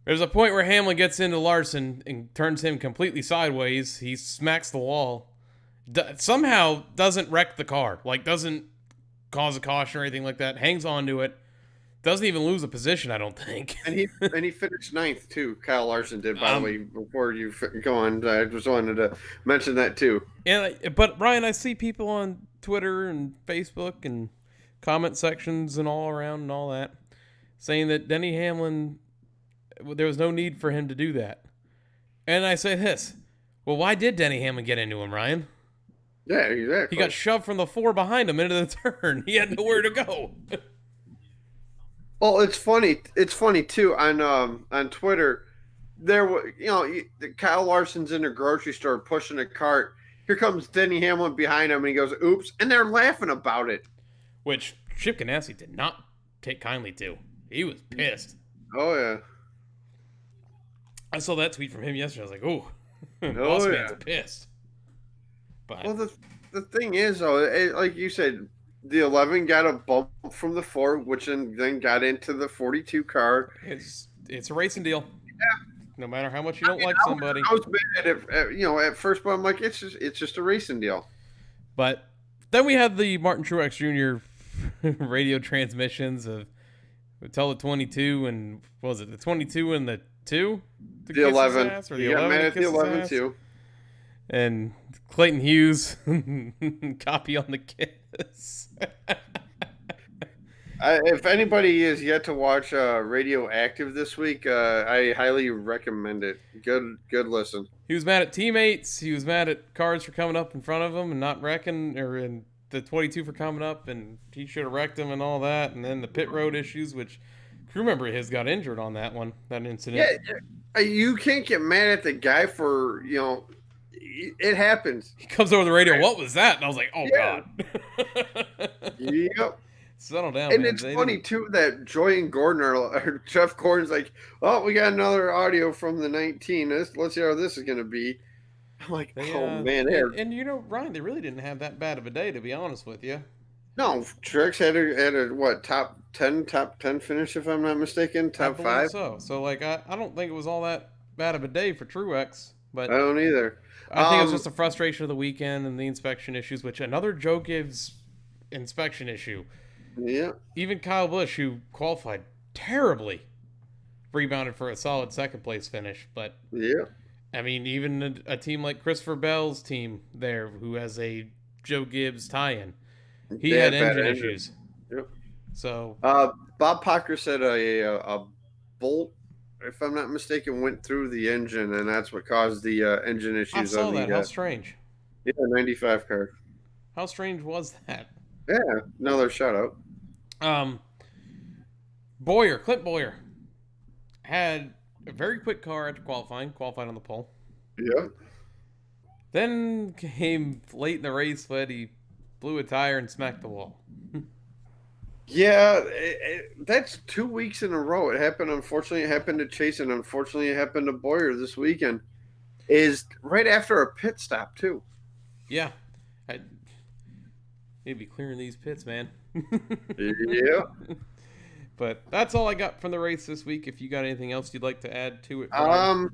There's a point where Hamlin gets into Larson and turns him completely sideways. He smacks the wall. Somehow doesn't wreck the car. Like, doesn't cause a caution or anything like that. Hangs on to it. Doesn't even lose a position, I don't think. And he finished ninth too. Kyle Larson did, by the way. Before you go on, I just wanted to mention that too. But Ryan, I see people on Twitter and Facebook and comment sections and all around and all that saying that Denny Hamlin, there was no need for him to do that. And I say this: well, why did Denny Hamlin get into him, Ryan? Yeah, exactly. He got shoved from the 4 behind him into the turn. He had nowhere to go. Well, it's funny. It's funny too on Twitter. There was, Kyle Larson's in the grocery store pushing a cart. Here comes Denny Hamlin behind him, and he goes, "Oops!" And they're laughing about it. Which Chip Ganassi did not take kindly to. He was pissed. Oh yeah. I saw that tweet from him yesterday. I was like, "Oh, Oh, boss yeah. man's pissed." But Well, the thing is, though, like you said, the 11 got a bump from the 4, which then got into the 42 car. it's a racing deal. Yeah. No matter how much you don't like somebody. I was mad at first, but I'm like, it's just a racing deal. But then we had the Martin Truex Jr. radio transmissions of tell the 22 and what was it, the 22 and the 2? The 11. Or the You got 11 mad to at the kiss his 11 ass? too. And Clayton Hughes copy on the kiss. If anybody is yet to watch Radioactive this week, I highly recommend it. Good listen. He was mad at teammates. He was mad at cars for coming up in front of him and not wrecking, or in the 22 for coming up, and he should have wrecked him and all that. And then the pit road issues, which crew member of his got injured on that incident. Yeah, you can't get mad at the guy for, it happens. He comes over the radio, "What was that?" And I was like, "Oh, Yeah. God." Yep. Settle down, And man. it's funny, too, that Joy and Gordon or Jeff Gordon's like, "Oh, we got another audio from the 19. Let's see how this is going to be." I'm like, oh, man. And Ryan, they really didn't have that bad of a day, to be honest with you. No, Truex had a what, top 10 finish, if I'm not mistaken? Top 5? So like, I don't think it was all that bad of a day for Truex, but I don't either. I think it was just the frustration of the weekend and the inspection issues, which another Joe Gibbs inspection issue. Yeah. Even Kyle Busch, who qualified terribly, rebounded for a solid second place finish. But Yeah. I mean, even a team like Christopher Bell's team there, who has a Joe Gibbs tie-in, he had engine issues. Yep. So Bob Pocker said a bolt, if I'm not mistaken, went through the engine, and that's what caused the engine issues. I saw on that. the, How strange. Yeah, 95 car. How strange was that? Yeah, another shout out. Clint Boyer, had a very quick car after qualified on the pole. Yeah. Then came late in the race, but he blew a tire and smacked the wall. Yeah, that's 2 weeks in a row. It happened, unfortunately. It happened to Chase, and unfortunately, it happened to Boyer this weekend. Is right after a pit stop, too. Yeah. Need to be clearing these pits, man. Yeah. But that's all I got from the race this week. If you got anything else you'd like to add to it. I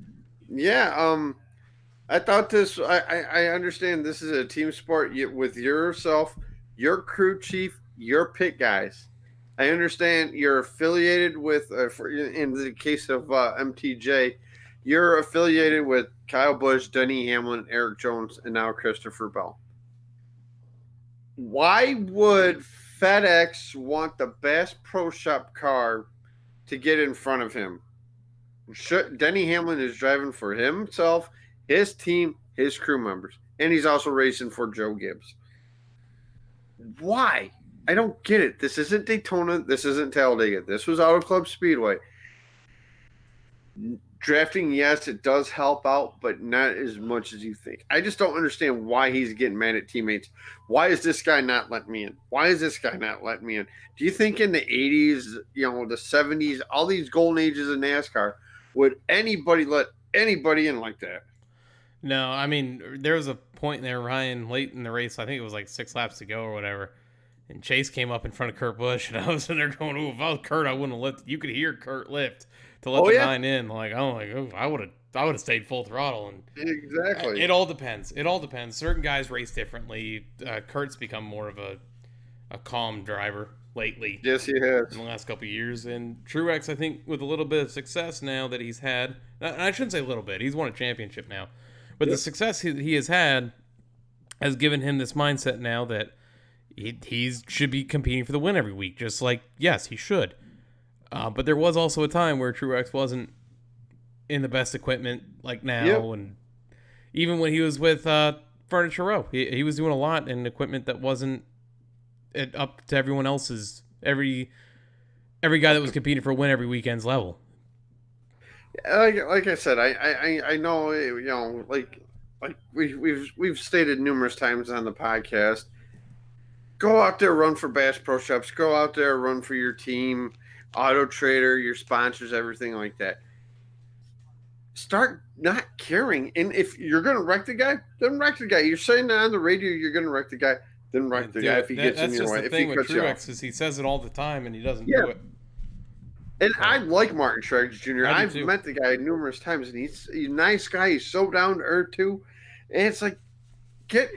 thought this. I understand this is a team sport with yourself, your crew chief, your pit guys. I understand you're affiliated with, in the case of MTJ, you're affiliated with Kyle Busch, Denny Hamlin, Eric Jones, and now Christopher Bell. Why would FedEx want the Bass Pro Shop car to get in front of him? Denny Hamlin is driving for himself, his team, his crew members, and he's also racing for Joe Gibbs. Why? I don't get it. This isn't Daytona. This isn't Talladega. This was Auto Club Speedway. Drafting, yes, it does help out, but not as much as you think. I just don't understand why he's getting mad at teammates. Why is this guy not letting me in? Why is this guy not letting me in? Do you think in the 80s, the 70s, all these golden ages of NASCAR, would anybody let anybody in like that? No, I mean, there was a point there, Ryan, late in the race. I think it was like 6 laps to go or whatever. And Chase came up in front of Kurt Busch, and I was in there going, "Oh, if I was Kurt, I wouldn't have lifted." You could hear Kurt lift to let the 9 in. Like, I would have stayed full throttle. And Exactly. It all depends. Certain guys race differently. Kurt's become more of a calm driver lately. Yes, he has. In the last couple of years. And Truex, I think, with a little bit of success now that he's had, and I shouldn't say a little bit, he's won a championship now, but the success he has had has given him this mindset now that he should be competing for the win every week, just like, yes, he should. But there was also a time where Truex wasn't in the best equipment like now, and even when he was with Furniture Row, he was doing a lot in equipment that wasn't up to everyone else's, every guy that was competing for a win every weekend's level. Like I said, I know, you know, like we've stated numerous times on the podcast. Go out there, run for Bass Pro Shops. Go out there, run for your team, Auto Trader, your sponsors, everything like that. Start not caring, and if you're gonna wreck the guy, then wreck the guy. You're saying that on the radio, you're gonna wreck the guy, then wreck the guy if he gets in your way. That's just the thing with Truex is he says it all the time and he doesn't do it. And I like Martin Truex Jr. I've too. met the guy numerous times, and he's a nice guy. He's so down to earth too, and it's like get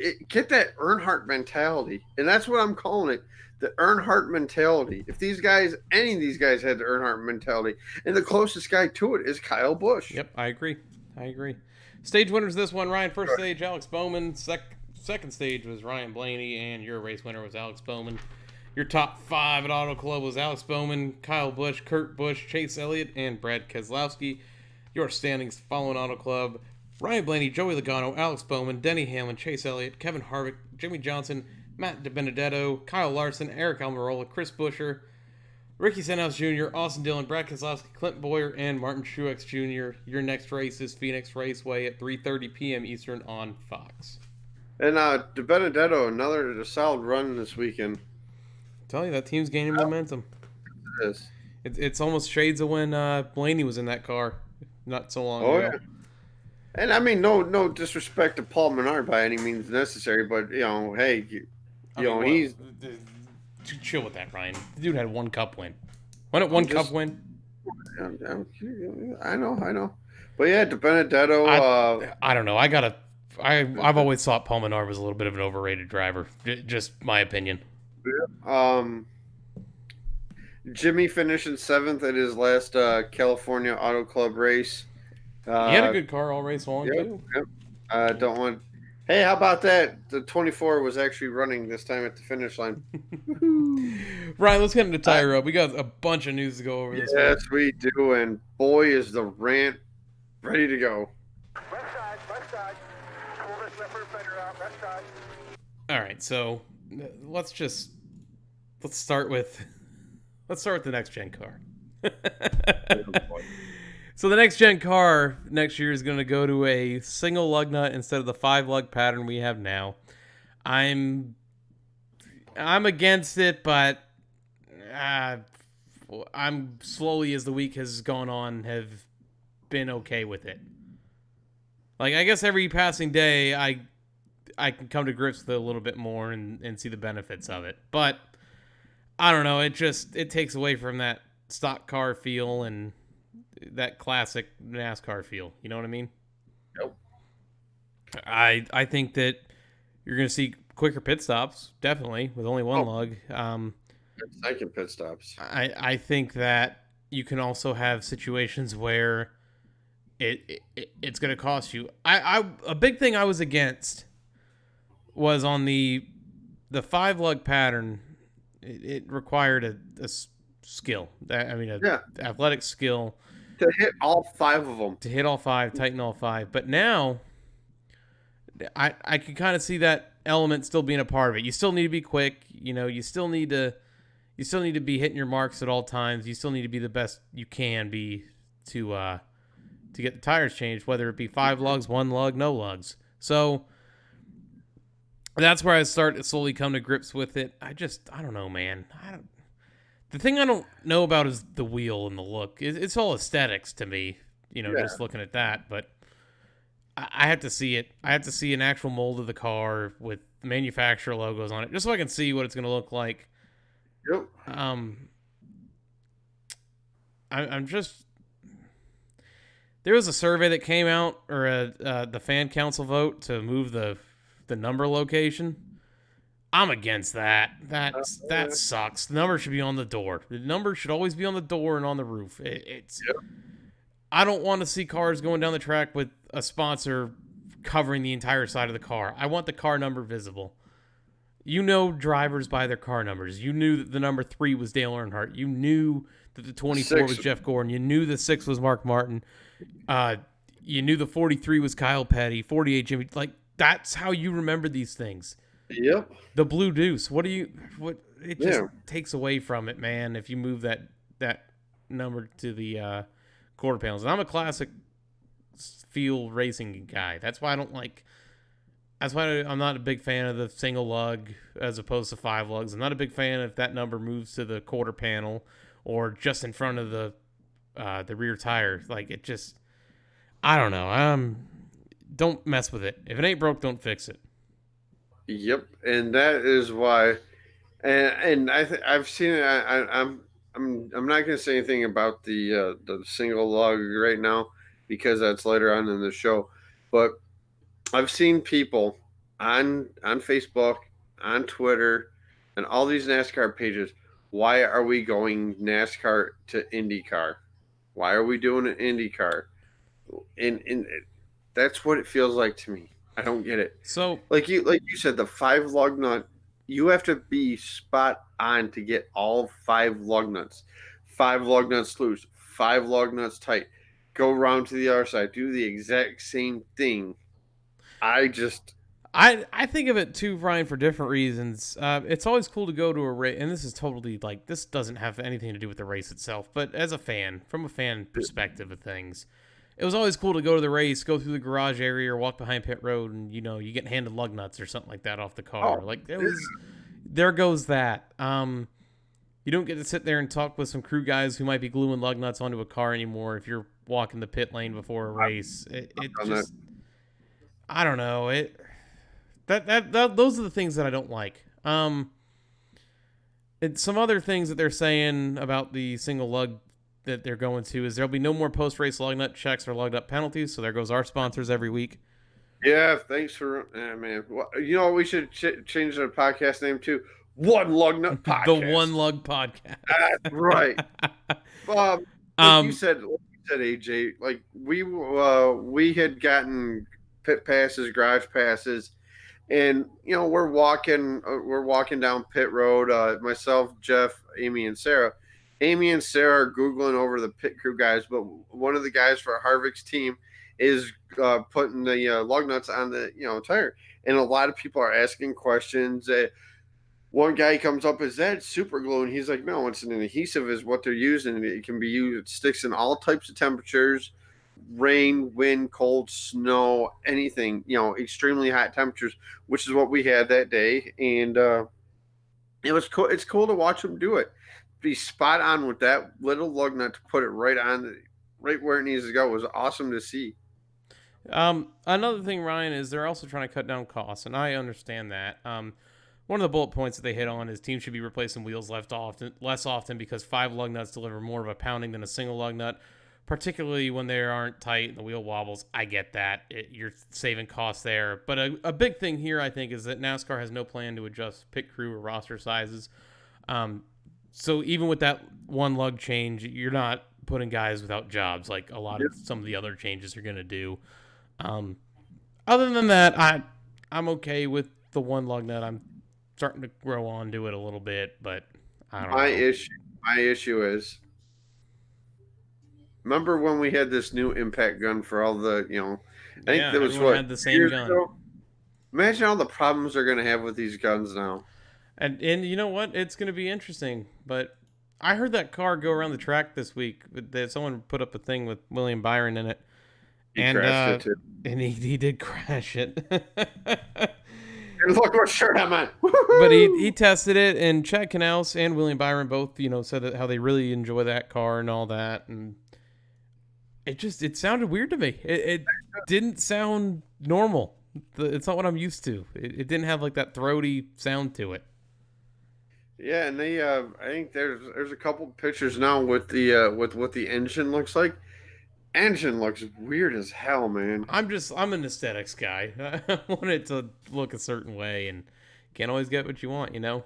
that Earnhardt mentality, and that's what I'm calling it, the Earnhardt mentality. If any of these guys had the Earnhardt mentality, and the closest guy to it is Kyle Busch. Yep, I agree. Stage winners this one, Ryan. First stage, Alex Bowman. Second stage was Ryan Blaney, and your race winner was Alex Bowman. Your top 5 at Auto Club was Alex Bowman, Kyle Busch, Kurt Busch, Chase Elliott, and Brad Keselowski. Your standings following Auto Club: Ryan Blaney, Joey Logano, Alex Bowman, Denny Hamlin, Chase Elliott, Kevin Harvick, Jimmy Johnson, Matt DiBenedetto, Kyle Larson, Eric Almirola, Chris Buescher, Ricky Stenhouse Jr., Austin Dillon, Brad Keselowski, Clint Boyer, and Martin Truex Jr. Your next race is Phoenix Raceway at 3:30 p.m. Eastern on Fox. And DiBenedetto, another solid run this weekend. I'm telling you, that team's gaining momentum. It is. It's almost shades of when Blaney was in that car not so long ago. Yeah. And I mean, no disrespect to Paul Menard by any means necessary, but you know, hey, he's chill with that, Ryan. The dude had one cup win. One cup win. I know. But yeah, DiBenedetto. I don't know. I've always thought Paul Menard was a little bit of an overrated driver. Just my opinion. Jimmy finishing 7th at his last California Auto Club race. He had a good car all race long too. Yep. Don't want. Hey, how about that? The 24 was actually running this time at the finish line. Ryan, let's get into tire up. We got a bunch of news to go over this. Yes, we do, and boy, is the rant ready to go. Left side. Pull this left fender out, left side. All right, so let's start with the next gen car. So the next gen car next year is going to go to a single lug nut instead of the 5 lug pattern we have now. I'm against it, but I'm slowly, as the week has gone on, have been okay with it. Like, I guess every passing day, I can come to grips with it a little bit more and see the benefits of it. But I don't know. It takes away from that stock car feel and that classic NASCAR feel. You know what I mean? Nope. I think that you're going to see quicker pit stops, definitely, with only one lug. Second pit stops. I think that you can also have situations where it's going to cost you. A big thing I was against was on the 5 lug pattern. It required a skill. Athletic skill to hit all 5 of them. To hit all 5, tighten all 5. But now, I can kind of see that element still being a part of it. You still need to be quick. You know, you still need to be hitting your marks at all times. You still need to be the best you can be to get the tires changed, whether it be 5 lugs, 1 lug, no lugs. So that's where I start to slowly come to grips with it. I don't know, man. The thing I don't know about is the wheel and the look. It's all aesthetics to me, just looking at that. But I have to see it. I have to see an actual mold of the car with manufacturer logos on it, just so I can see what it's going to look like. Yep. I'm just. There was a survey that came out, or the fan council vote to move the number location. I'm against that. That sucks. The number should be on the door. The number should always be on the door and on the roof. It's. Yep. I don't want to see cars going down the track with a sponsor covering the entire side of the car. I want the car number visible. You know, drivers by their car numbers. You knew that the number 3 was Dale Earnhardt. You knew that the 24 was Jeff Gordon. You knew the 6 was Mark Martin. You knew the 43 was Kyle Petty. 48 Jimmy. Like, that's how you remember these things. Yep. The Blue Deuce. What it just takes away from it, man, if you move that number to the quarter panels. And I'm a classic field racing guy. That's why I'm not a big fan of the single lug as opposed to 5 lugs. I'm not a big fan if that number moves to the quarter panel or just in front of the rear tire. Like, it just, I don't know. Don't mess with it. If it ain't broke, don't fix it. Yep, and that is why, and I've seen it. I'm not going to say anything about the single lug right now because that's later on in the show, but I've seen people on Facebook, on Twitter, and all these NASCAR pages. Why are we going NASCAR to IndyCar? Why are we doing an IndyCar? And that's what it feels like to me. I don't get it. So, like you said, the 5 lug nut, you have to be spot on to get all 5 lug nuts. 5 lug nuts loose, 5 lug nuts tight. Go around to the other side, do the exact same thing. I think of it too, Ryan, for different reasons. It's always cool to go to a race, and this is totally like, this doesn't have anything to do with the race itself, but as a fan, from a fan perspective of things, it was always cool to go to the race, go through the garage area or walk behind pit road, and you get handed lug nuts or something like that off the car. There goes that. You don't get to sit there and talk with some crew guys who might be gluing lug nuts onto a car anymore if you're walking the pit lane before a race. I don't know. Those are the things that I don't like. Some other things that they're saying about the single lug that they're going to is there'll be no more post-race lug nut checks or lug nut penalties. So there goes our sponsors every week. Yeah, thanks for man. Well, we should change the podcast name to One Lug Nut Podcast. The One Lug Podcast. That's right. Like you said, AJ, like we had gotten pit passes, garage passes, and we're walking down pit road. Myself, Jeff, Amy, and Sarah. Amy and Sarah are Googling over the pit crew guys, but one of the guys for Harvick's team is putting the lug nuts on the tire, and a lot of people are asking questions. One guy comes up, is that super glue? And he's like, no, it's an adhesive is what they're using. It can be used, it sticks in all types of temperatures, rain, wind, cold, snow, anything, extremely hot temperatures, which is what we had that day. And it was cool. It's cool to watch them do it. Be spot on with that little lug nut to put it right where it needs to go. It was awesome to see. Another thing, Ryan, is they're also trying to cut down costs, and I understand that. One of the bullet points that they hit on is teams should be replacing wheels less often because 5 lug nuts deliver more of a pounding than a single lug nut, particularly when they aren't tight and the wheel wobbles. I get that. You're saving costs there. But a big thing here, I think, is that NASCAR has no plan to adjust pit crew or roster sizes. So even with that 1 lug change, you're not putting guys without jobs like a lot of some of the other changes you're going to do. Other than that, I'm okay with the 1 lug nut. I'm starting to grow on to it a little bit, but I don't know. My issue is, remember when we had this new impact gun for all the, I think that was had the same gun. Ago? Imagine all the problems they're going to have with these guns now. And you know what? It's going to be interesting. But I heard that car go around the track this week. That someone put up a thing with William Byron in it. He crashed it too. And he did crash it. And look what shirt I'm on. But he tested it, and Chad Canals and William Byron both, said that how they really enjoy that car and all that. And it sounded weird to me. It didn't sound normal. It's not what I'm used to. It didn't have like that throaty sound to it. Yeah, and they I think there's a couple pictures now with the with what the engine looks like. Engine looks weird as hell, man. I'm an aesthetics guy. I want it to look a certain way, and Can't always get what you want, you know?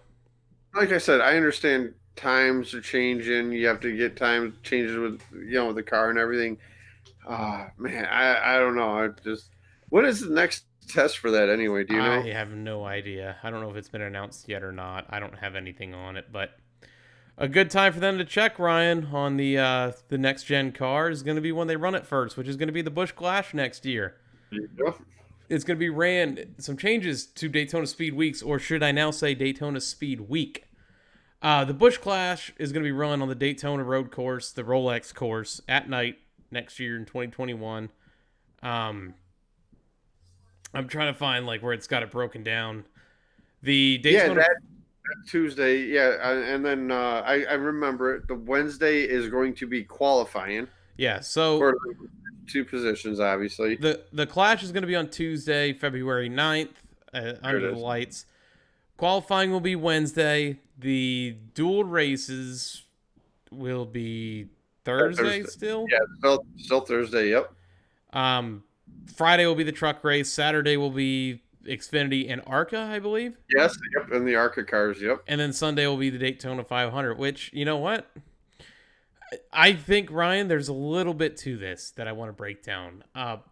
Like I said, I understand times are changing. You have to get time changes with with the car and everything. Man, I don't know. I just what is the next test for that anyway? Do you I know? have no idea. I don't know if it's been announced yet or not. I don't have anything on it, but a good time for them to check, Ryan, on the next gen car is going to be when they run it first, which is going to be the Busch Clash next year. Yep. It's going to be ran some changes to Daytona Speed Weeks, or should I now say Daytona Speed Week? The Busch Clash is going to be run on the Daytona Road Course, the Rolex course, at night next year in 2021. I'm trying to find like where it's got it broken down. The Yeah, Daytona, that Tuesday. Yeah, and then I remember it. The Wednesday is going to be qualifying yeah. So for the two positions, obviously. the Clash is going to be on Tuesday, February 9th, There under it the is. lights. Qualifying will be Wednesday. The dual races will be Thursday still. Yeah, still Thursday. Yep. Um, Friday will be the truck race. Saturday will be Xfinity and ARCA, I believe. Yes. Yep. And the ARCA cars. Yep. And then Sunday will be the Daytona 500, which, you know what? I think, Ryan, there's a little bit to this that I want to break down.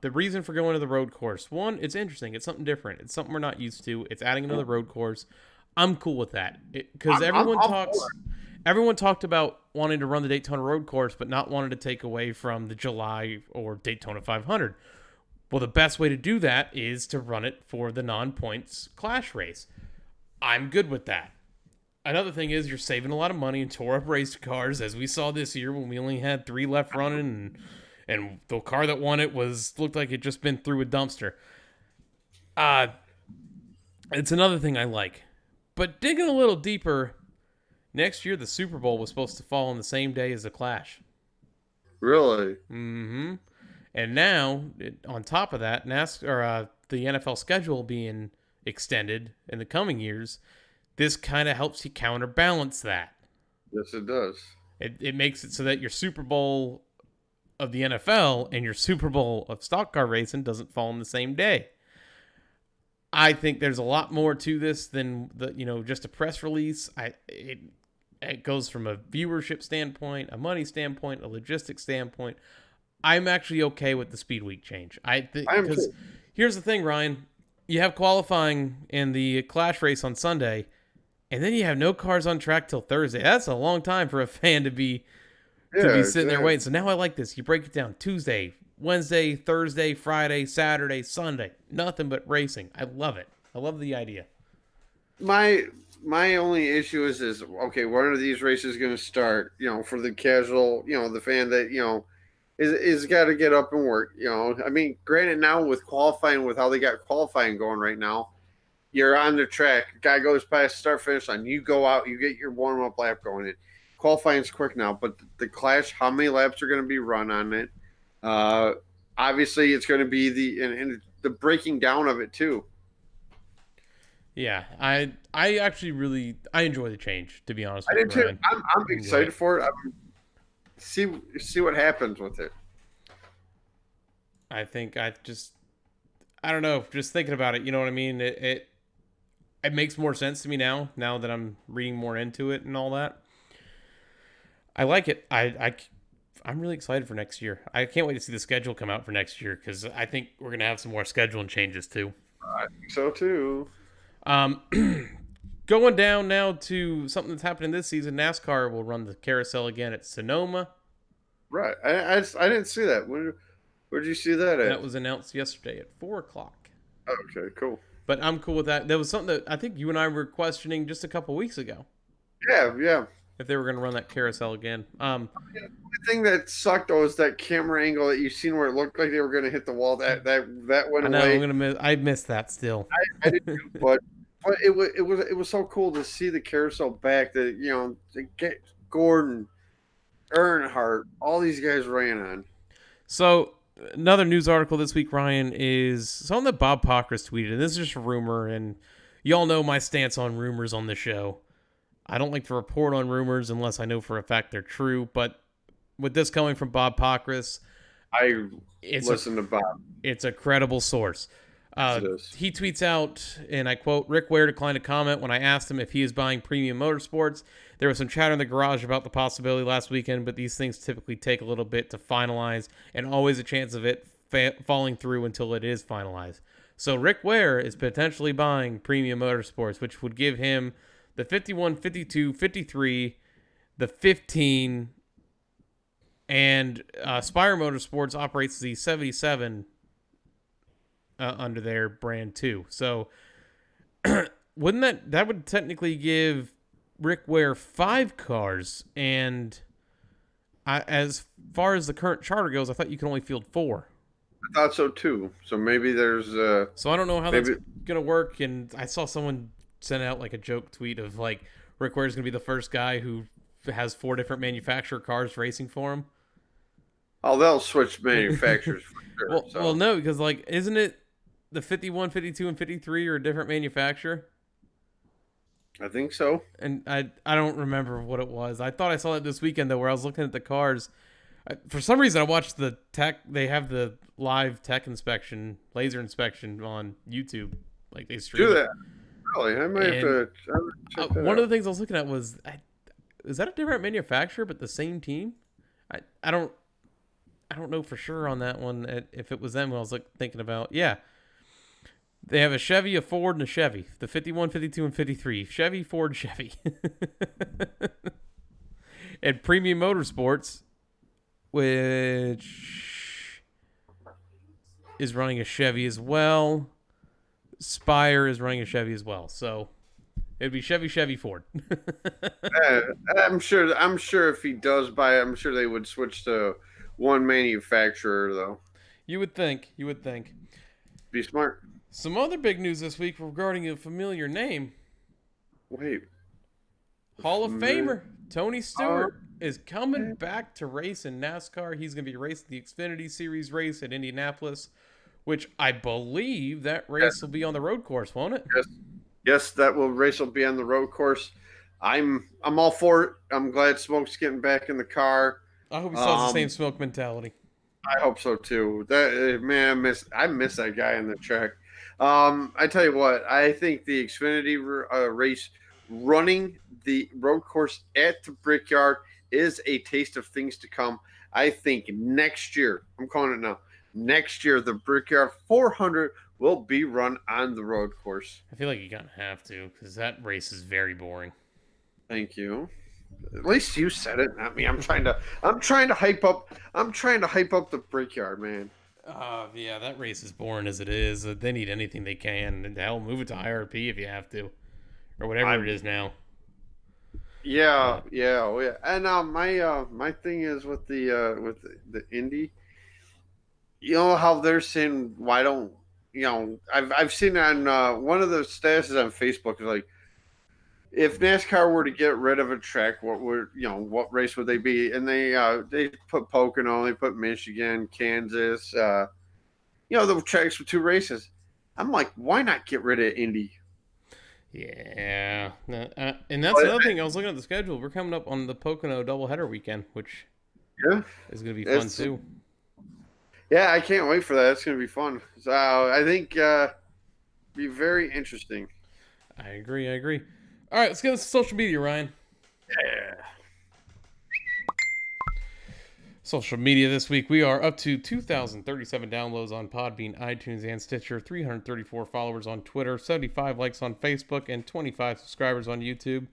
The reason for going to the road course, one, it's interesting. It's something different. It's something we're not used to. It's adding another road course. I'm cool with that because everyone talked about wanting to run the Daytona road course, but not wanting to take away from the July or Daytona 500. Well, the best way to do that is to run it for the non-points Clash race. I'm good with that. Another thing is you're saving a lot of money and tore up race cars, as we saw this year when we only had 3 left running, and the car that won it looked like it just been through a dumpster. It's another thing I like. But digging a little deeper, next year the Super Bowl was supposed to fall on the same day as the Clash. Really? Mm-hmm. And now, on top of that, the NFL schedule being extended in the coming years, this kind of helps you counterbalance that. Yes, it does. It makes it so that your Super Bowl of the NFL and your Super Bowl of stock car racing doesn't fall on the same day. I think there's a lot more to this than just a press release. It goes from a viewership standpoint, a money standpoint, a logistics standpoint. I'm actually okay with the Speed Week change. Because here's the thing, Ryan. You have qualifying in the Clash race on Sunday, and then you have no cars on track till Thursday. That's a long time for a fan to be sitting there waiting. So now I like this. You break it down: Tuesday, Wednesday, Thursday, Friday, Saturday, Sunday. Nothing but racing. I love it. I love the idea. My only issue is okay. When are these races going to start? For the casual, the fan that is got to get up and work. I mean, granted, now with qualifying, with how they got qualifying going right now, you're on the track. Guy goes past start finish line. You go out. You get your warm up lap going in. Qualifying's quick now, but the Clash, how many laps are going to be run on it? Obviously, it's going to be the breaking down of it too. Yeah, I actually I enjoy the change, to be honest. I with did you, too. Ryan. I'm excited for it. See what happens with it. I think I don't know. Just thinking about it, you know what I mean. It makes more sense to me now that I'm reading more into it and all that. I like it. I'm really excited for next year. I can't wait to see the schedule come out for next year because I think we're gonna have some more scheduling changes too. I think so too. Going down now to something that's happening this season. NASCAR will run the carousel again at Sonoma. Right. I didn't see that. Where'd you see that at? That was announced yesterday at 4:00. Okay, cool. But I'm cool with that. That was something that I think you and I were questioning just a couple weeks ago. Yeah. If they were going to run that carousel again. The thing that sucked though is that camera angle that you seen where it looked like they were going to hit the wall. That went I know. away. I missed that still. I did too, but it was so cool to see the carousel back. That to get Gordon, Earnhardt, all these guys ran on. So another news article this week, Ryan, is something that Bob Pockrass tweeted. And this is just a rumor, and y'all know my stance on rumors on the show. I don't like to report on rumors unless I know for a fact they're true. But with this coming from Bob Pockrass, I listen to Bob. It's a credible source. Yes, it is. He tweets out, and I quote, Rick Ware declined to comment when I asked him if he is buying Premium Motorsports. There was some chatter in the garage about the possibility last weekend, but these things typically take a little bit to finalize, and always a chance of it falling through until it is finalized. So Rick Ware is potentially buying Premium Motorsports, which would give him the 51, 52, 53, the 15, and Spire Motorsports operates the 77 under their brand too. So wouldn't that would technically give Rick Ware 5 cars, and as far as the current charter goes, I thought you could only field 4. I thought so too. So maybe there's. So I don't know how that's gonna work. And I saw someone send out like a joke tweet of like Rick Ware's gonna be the first guy who has 4 different manufacturer cars racing for him. Oh, they'll switch manufacturers for sure. Well, no, because like, isn't it the 51, 52, and 53 are a different manufacturer? I think so. And I don't remember what it was. I thought I saw it this weekend though, where I was looking at the cars. For some reason, I watched the tech. They have the live tech inspection, laser inspection on YouTube. Like they stream. Do that. Really? I might have to check that one out. of the things I was looking at was, is that a different manufacturer but the same team? I don't know for sure on that one if it was them. I was like thinking about, yeah. They have a Chevy, a Ford, and a Chevy. The 51, 52, and 53. Chevy, Ford, Chevy. And Premium Motorsports, which is running a Chevy as well. Spire is running a Chevy as well. So it'd be Chevy, Ford. I'm sure if he does buy it, I'm sure they would switch to one manufacturer though. You would think. Be smart. Some other big news this week regarding a familiar name. Wait. Hall of Famer Tony Stewart is coming back to race in NASCAR. He's going to be racing the Xfinity Series race at Indianapolis, which I believe that race will be on the road course, won't it? Yes, that race will be on the road course. I'm all for it. I'm glad Smoke's getting back in the car. I hope he still has the same Smoke mentality. I hope so too. That man, I miss that guy in the track. I tell you what, I think the Xfinity race running the road course at the Brickyard is a taste of things to come. I think next year, I'm calling it now, next year the Brickyard 400 will be run on the road course. I feel like you're going to have to, because that race is very boring. Thank you. At least you said it, not me. I'm trying to hype up the Brickyard, man. Yeah, that race is boring as it is. They need anything they can. And hell, move it to IRP if you have to, or whatever it is now. Yeah. And my thing is with the Indy. You know how they're saying why don't I've seen on one of the statuses on Facebook is like, if NASCAR were to get rid of a track, what race would they be? And they put Pocono, they put Michigan, Kansas, the tracks with 2 races. I'm like, why not get rid of Indy? Yeah, and that's another thing. I was looking at the schedule. We're coming up on the Pocono doubleheader weekend, which is going to be fun too. Yeah, I can't wait for that. It's going to be fun. So I think be very interesting. I agree. All right, let's get into social media, Ryan. Yeah. Social media this week, we are up to 2,037 downloads on Podbean, iTunes, and Stitcher, 334 followers on Twitter, 75 likes on Facebook, and 25 subscribers on YouTube.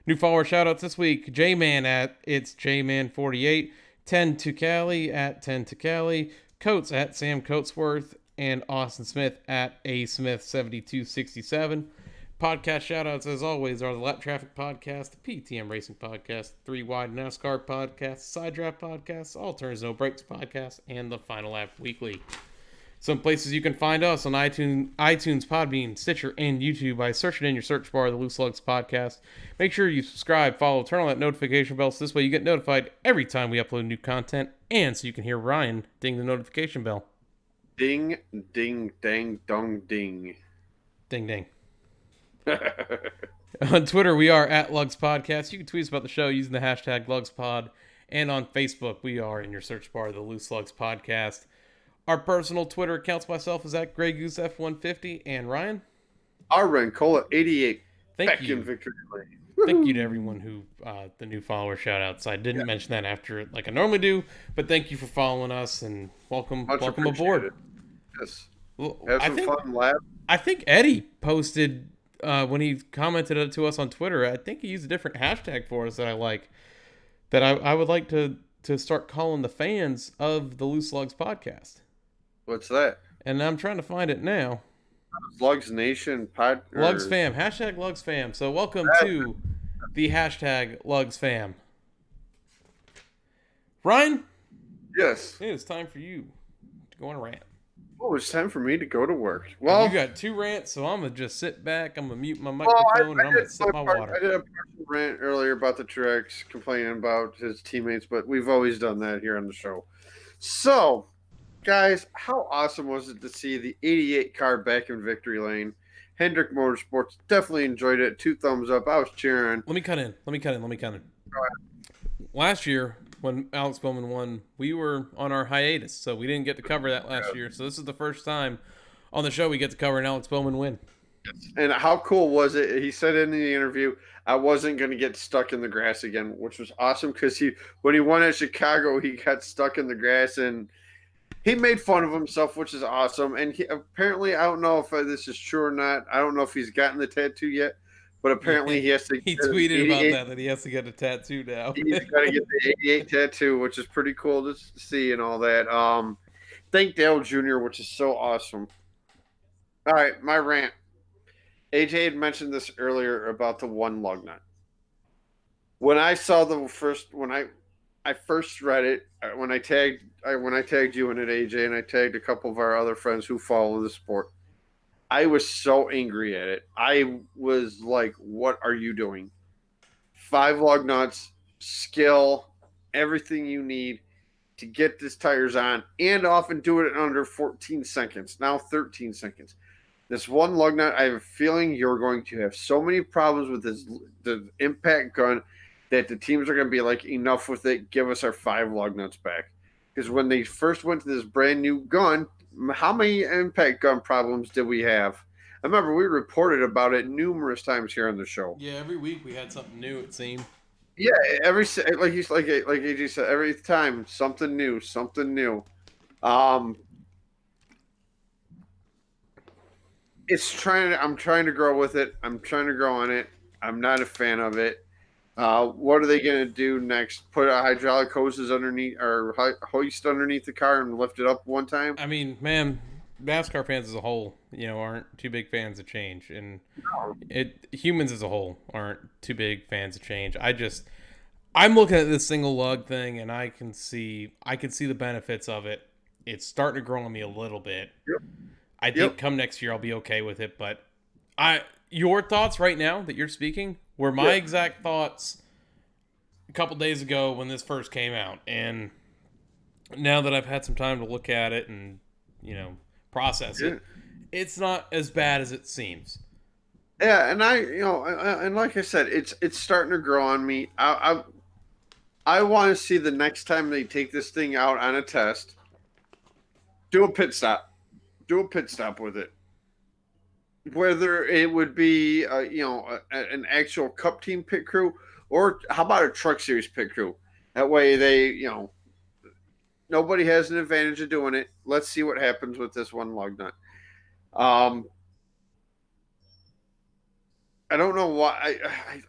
New follower shoutouts this week: J-Man at It's J-Man48, 10 to Cali at 10 to Cali, Coates at Sam Coatesworth, and Austin Smith at A Smith 7267. Podcast shoutouts, as always, are the Lap Traffic Podcast, the PTM Racing Podcast, 3 Wide NASCAR Podcast, Side Draft Podcast, All Turns No Breaks Podcast, and the Final Lap Weekly. Some places you can find us on iTunes, Podbean, Stitcher, and YouTube by searching in your search bar the Loose Lugs Podcast. Make sure you subscribe, follow, turn on that notification bell so this way you get notified every time we upload new content, and so you can hear Ryan ding the notification bell. Ding, ding, dang, dong, ding. Ding, ding. On Twitter, we are at Lugs Podcast. You can tweet us about the show using the hashtag LugsPod. And on Facebook, we are in your search bar, the Loose Lugs Podcast. Our personal Twitter accounts, myself is at Grey Goose F150, and Ryan. Our Rancola 88. Thank back you. in victory lane. Thank you to everyone who, the new follower shout outs. I didn't mention that after like I normally do, but thank you for following us and welcome Much aboard. appreciated. Yes. Well, Have some fun, laugh. I think Eddie posted when he commented it to us on Twitter. I think he used a different hashtag for us that I like. That I would like to start calling the fans of the Loose Lugs podcast. What's that? And I'm trying to find it now. Lugs Nation pod. Lugs fam. Hashtag Lugs fam. So welcome to the hashtag Lugs fam. Ryan? Yes. It is time for you to go on a rant. Oh, it's time for me to go to work. Well, you got 2 rants, so I'm going to just sit back. I'm going to mute my microphone, and I'm going to sip my water. I did a partial rant earlier about the Truex complaining about his teammates, but we've always done that here on the show. So, guys, how awesome was it to see the 88 car back in victory lane? Hendrick Motorsports definitely enjoyed it. 2 thumbs up. I was cheering. Let me cut in. Go ahead. Last year, when Alex Bowman won, we were on our hiatus, so we didn't get to cover that last year. So this is the first time on the show we get to cover an Alex Bowman win. And how cool was it? He said in the interview, I wasn't going to get stuck in the grass again, which was awesome because when he won at Chicago, he got stuck in the grass and he made fun of himself, which is awesome. And apparently, I don't know if this is true or not. I don't know if he's gotten the tattoo yet, but apparently he has to. He tweeted about that he has to get a tattoo now. He's got to get the 88 tattoo, which is pretty cool to see and all that. Thank Dale Jr., which is so awesome. All right, my rant. AJ had mentioned this earlier about the one lug nut. When I saw when I first read it, when I tagged you in it, AJ, and I tagged a couple of our other friends who follow the sport, I was so angry at it. I was like, what are you doing? 5 lug nuts, skill, everything you need to get these tires on and off and do it in under 14 seconds, now 13 seconds. This one lug nut, I have a feeling you're going to have so many problems with the impact gun that the teams are going to be like, enough with it, give us our 5 lug nuts back. Because when they first went to this brand new gun, how many impact gun problems did we have? I remember we reported about it numerous times here on the show. Yeah, every week we had something new, it seemed. Yeah, like AJ said, every time something new. I'm trying to grow with it. I'm trying to grow on it. I'm not a fan of it. What are they going to do next? Put a hydraulic hoses underneath or hoist underneath the car and lift it up one time? I mean, man, NASCAR fans as a whole, aren't too big fans of change, and humans as a whole aren't too big fans of change. I'm looking at this single lug thing, and I can see the benefits of it. It's starting to grow on me a little bit. Yep. I think come next year I'll be okay with it, but your thoughts right now that you're speaking were my exact thoughts a couple days ago when this first came out, and now that I've had some time to look at it and process it, it's not as bad as it seems. Yeah, and and like I said, it's starting to grow on me. I want to see the next time they take this thing out on a test, do a pit stop with it. Whether it would be, an actual Cup team pit crew, or how about a Truck Series pit crew? That way they, nobody has an advantage of doing it. Let's see what happens with this one lug nut. I don't know why.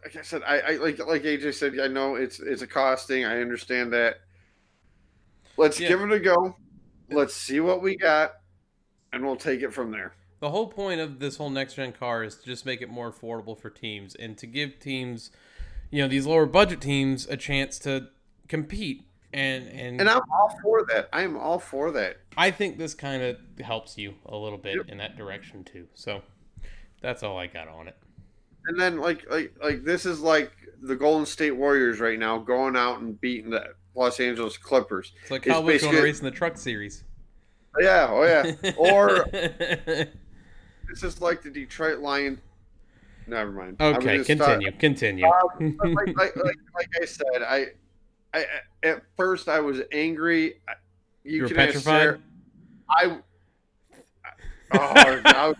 Like I said, like AJ said, I know it's a costing. I understand that. Let's give it a go. Let's see what we got, and we'll take it from there. The whole point of this whole next-gen car is to just make it more affordable for teams and to give teams, these lower budget teams a chance to compete. And I'm all for that. I'm all for that. I think this kind of helps you a little bit in that direction too. So that's all I got on it. And then like this is like the Golden State Warriors right now going out and beating the Los Angeles Clippers. It's like how we're going to race in the Truck Series. Yeah, oh yeah. Or this is like the Detroit Lions. Never mind. Okay, continue. Like I said, I at first I was angry. You were petrified? I I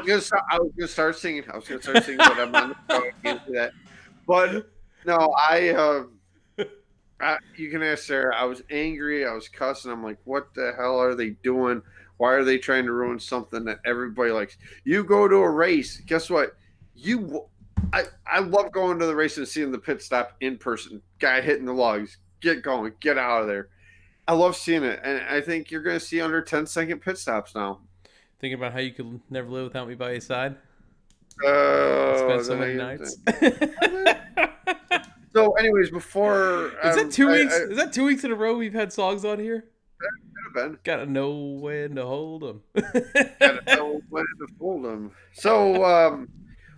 was gonna start singing. But I'm not going to do that. But no, you can ask Sarah. I was angry. I was cussing. I'm like, what the hell are they doing? Why are they trying to ruin something that everybody likes? You go to a race. Guess what? I love going to the race and seeing the pit stop in person. Guy hitting the lugs. Get going. Get out of there. I love seeing it, and I think you're going to see under 10-second pit stops now. Thinking about how you could never live without me by your side. Oh, Spent so many nights. So, anyways, before is that 2 weeks? Is that 2 weeks in a row we've had songs on here? Gotta know when to hold them. Gotta know when to hold them. So,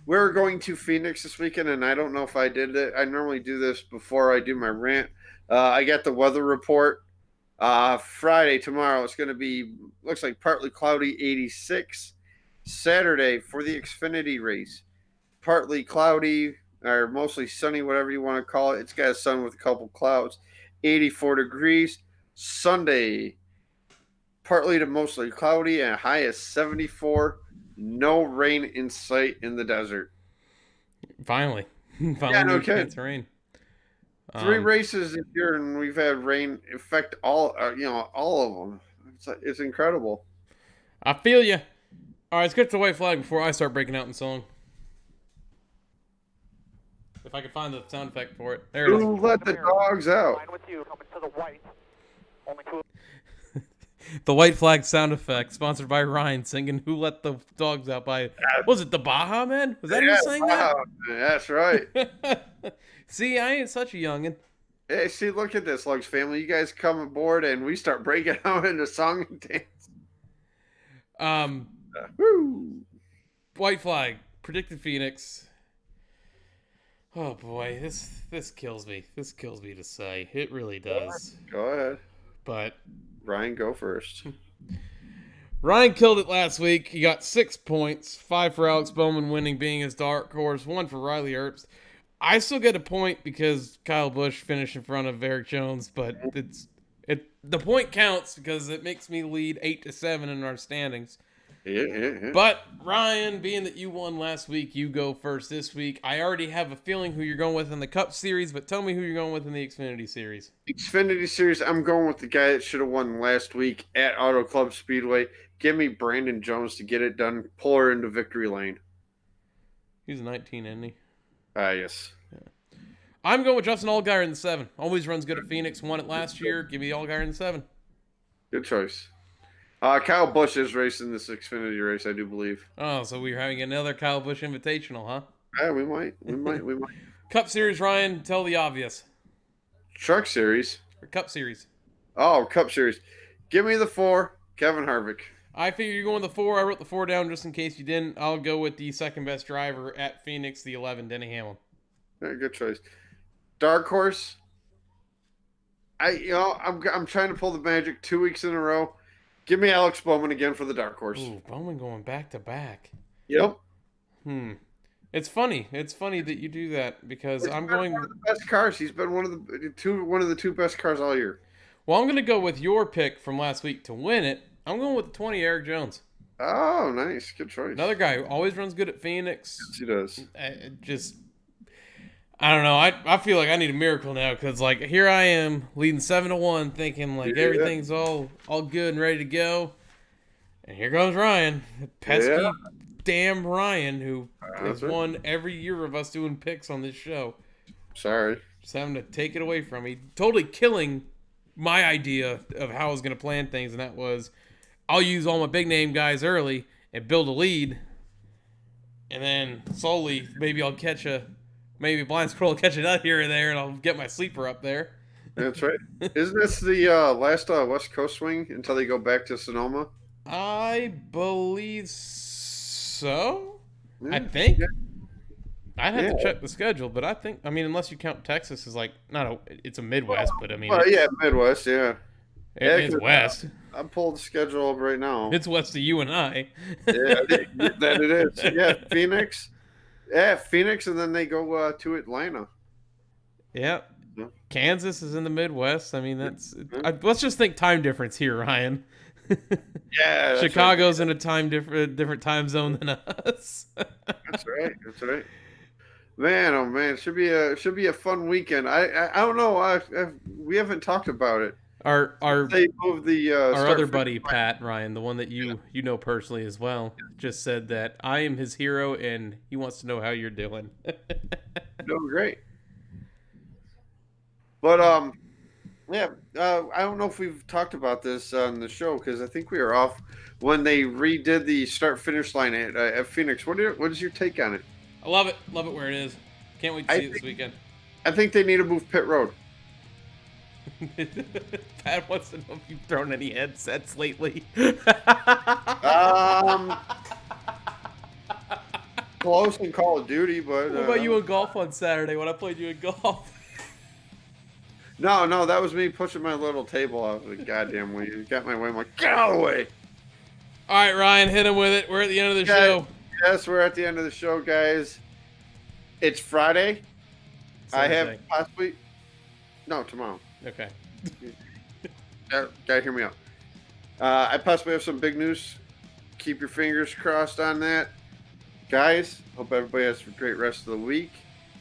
we're going to Phoenix this weekend, and I don't know if I did it. I normally do this before I do my rant. I got the weather report. Friday, tomorrow, it's going to be, looks like partly cloudy, 86. Saturday for the Xfinity race, partly cloudy or mostly sunny, whatever you want to call it. It's got a sun with a couple clouds, 84 degrees. Sunday, partly to mostly cloudy and a high of 74. No rain in sight in the desert. Finally, Yeah, no kidding. It's rain. 3 races this year, and we've had rain affect all of them. It's incredible. I feel you. All right, let's get to the white flag before I start breaking out in song. If I can find the sound effect for it. There it is. Who let the dogs out? Line with you, coming to the white. Only 2. The white flag sound effect, sponsored by Ryan, singing "Who Let the Dogs Out" by, was it the Baja Man? Was that who sang that? That's right. See, I ain't such a youngin'. Hey, see, look at this, Lugs family. You guys come aboard, and we start breaking out into song and dance. Woo. White flag, predicted Phoenix. Oh boy, this kills me. This kills me to say. It really does. Go ahead. But Ryan, go first. Ryan killed it last week. He got 6 points, 5 for Alex Bowman winning, being his dark horse, 1 for Riley Earps. I still get a point because Kyle Busch finished in front of Eric Jones, but the point counts because it makes me lead 8-7 in our standings. Yeah. But Ryan, being that you won last week, you go first this week. I already have a feeling who you're going with in the Cup Series, but tell me who you're going with in the Xfinity Series. Xfinity Series, I'm going with the guy that should have won last week at Auto Club Speedway. Give me Brandon Jones to get it done. Pull her into victory lane. He's 19, isn't he? Yes. Yeah. I'm going with Justin Allgaier in the 7. Always runs good at Phoenix. Won it last year. Give me Allgaier in the 7. Good choice. Kyle Busch is racing this Xfinity race, I do believe. Oh, so we're having another Kyle Busch Invitational, huh? Yeah, we might. Cup Series, Ryan, tell the obvious. Truck Series. Or Cup Series. Oh, Cup Series. Give me the 4, Kevin Harvick. I figure you're going with the 4. I wrote the 4 down just in case you didn't. I'll go with the second best driver at Phoenix, the 11, Denny Hamlin. Yeah, good choice. Dark horse. I'm trying to pull the magic 2 weeks in a row. Give me Alex Bowman again for the dark horse. Ooh, Bowman going back to back. Yep. It's funny. It's funny that you do that because I'm going one of the best cars. He's been one of the 2 best cars all year. Well, I'm going to go with your pick from last week to win it. I'm going with the 20, Eric Jones. Oh, nice. Good choice. Another guy who always runs good at Phoenix. Yes, he does. I don't know. I feel like I need a miracle now because, like, here I am leading 7-1 thinking, like, everything's all good and ready to go. And here goes Ryan. Pesky damn Ryan, who has won every year of us doing picks on this show. Sorry. Just having to take it away from me. Totally killing my idea of how I was going to plan things, and that was I'll use all my big-name guys early and build a lead, and then slowly maybe I'll catch maybe blind squirrel will catch it out here and there, and I'll get my sleeper up there. That's right. Isn't this the last West Coast swing until they go back to Sonoma? I believe so. Yeah. I think. Yeah. I'd have to check the schedule, but I think, unless you count Texas as like, it's a Midwest, but Midwest, yeah. It's West. I pulled the schedule up right now. It's west of you and I. That it is. Yeah, Phoenix. Yeah, Phoenix, and then they go to Atlanta. Yeah. Kansas is in the Midwest. Let's just think time difference here, Ryan. Yeah, that's Chicago's in a different time zone than us. That's right. That's right. Man, oh man, should be a fun weekend. I don't know. We haven't talked about it. Our They moved the our start other finish buddy line. Pat Ryan, the one that you know personally as well, just said that I am his hero and he wants to know how you're doing. Doing great. But yeah, I don't know if we've talked about this on the show because I think we were off when they redid the start finish line at Phoenix. What is your take on it? I love it where it is. Can't wait to see it this weekend. I think they need to move pit road. Pat wants to know if you've thrown any headsets lately. Close in Call of Duty, but What about you in golf on Saturday when I played you in golf? No, that was me pushing my little table out of the goddamn way. You got my way. I'm like, get out of the way. All right, Ryan, hit him with it. We're at the end of the show. Yes, we're at the end of the show, guys. It's Friday. I have Thursday. possibly... No, tomorrow. Okay. Gotta hear me out. I possibly have some big news. Keep your fingers crossed on that. Guys, hope everybody has a great rest of the week.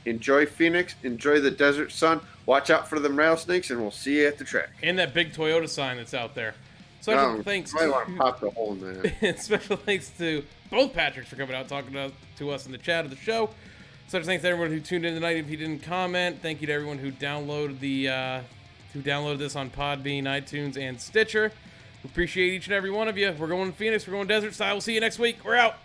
Enjoy Phoenix. Enjoy the desert sun. Watch out for them rattlesnakes, and we'll see you at the track. And that big Toyota sign that's out there. Special thanks I want to pop the hole in that. Special thanks to both Patricks for coming out talking to us in the chat of the show. Special thanks to everyone who tuned in tonight. If you didn't comment, thank you to everyone who downloaded this on Podbean, iTunes, and Stitcher. We appreciate each and every one of you. We're going to Phoenix. We're going desert style. We'll see you next week. We're out.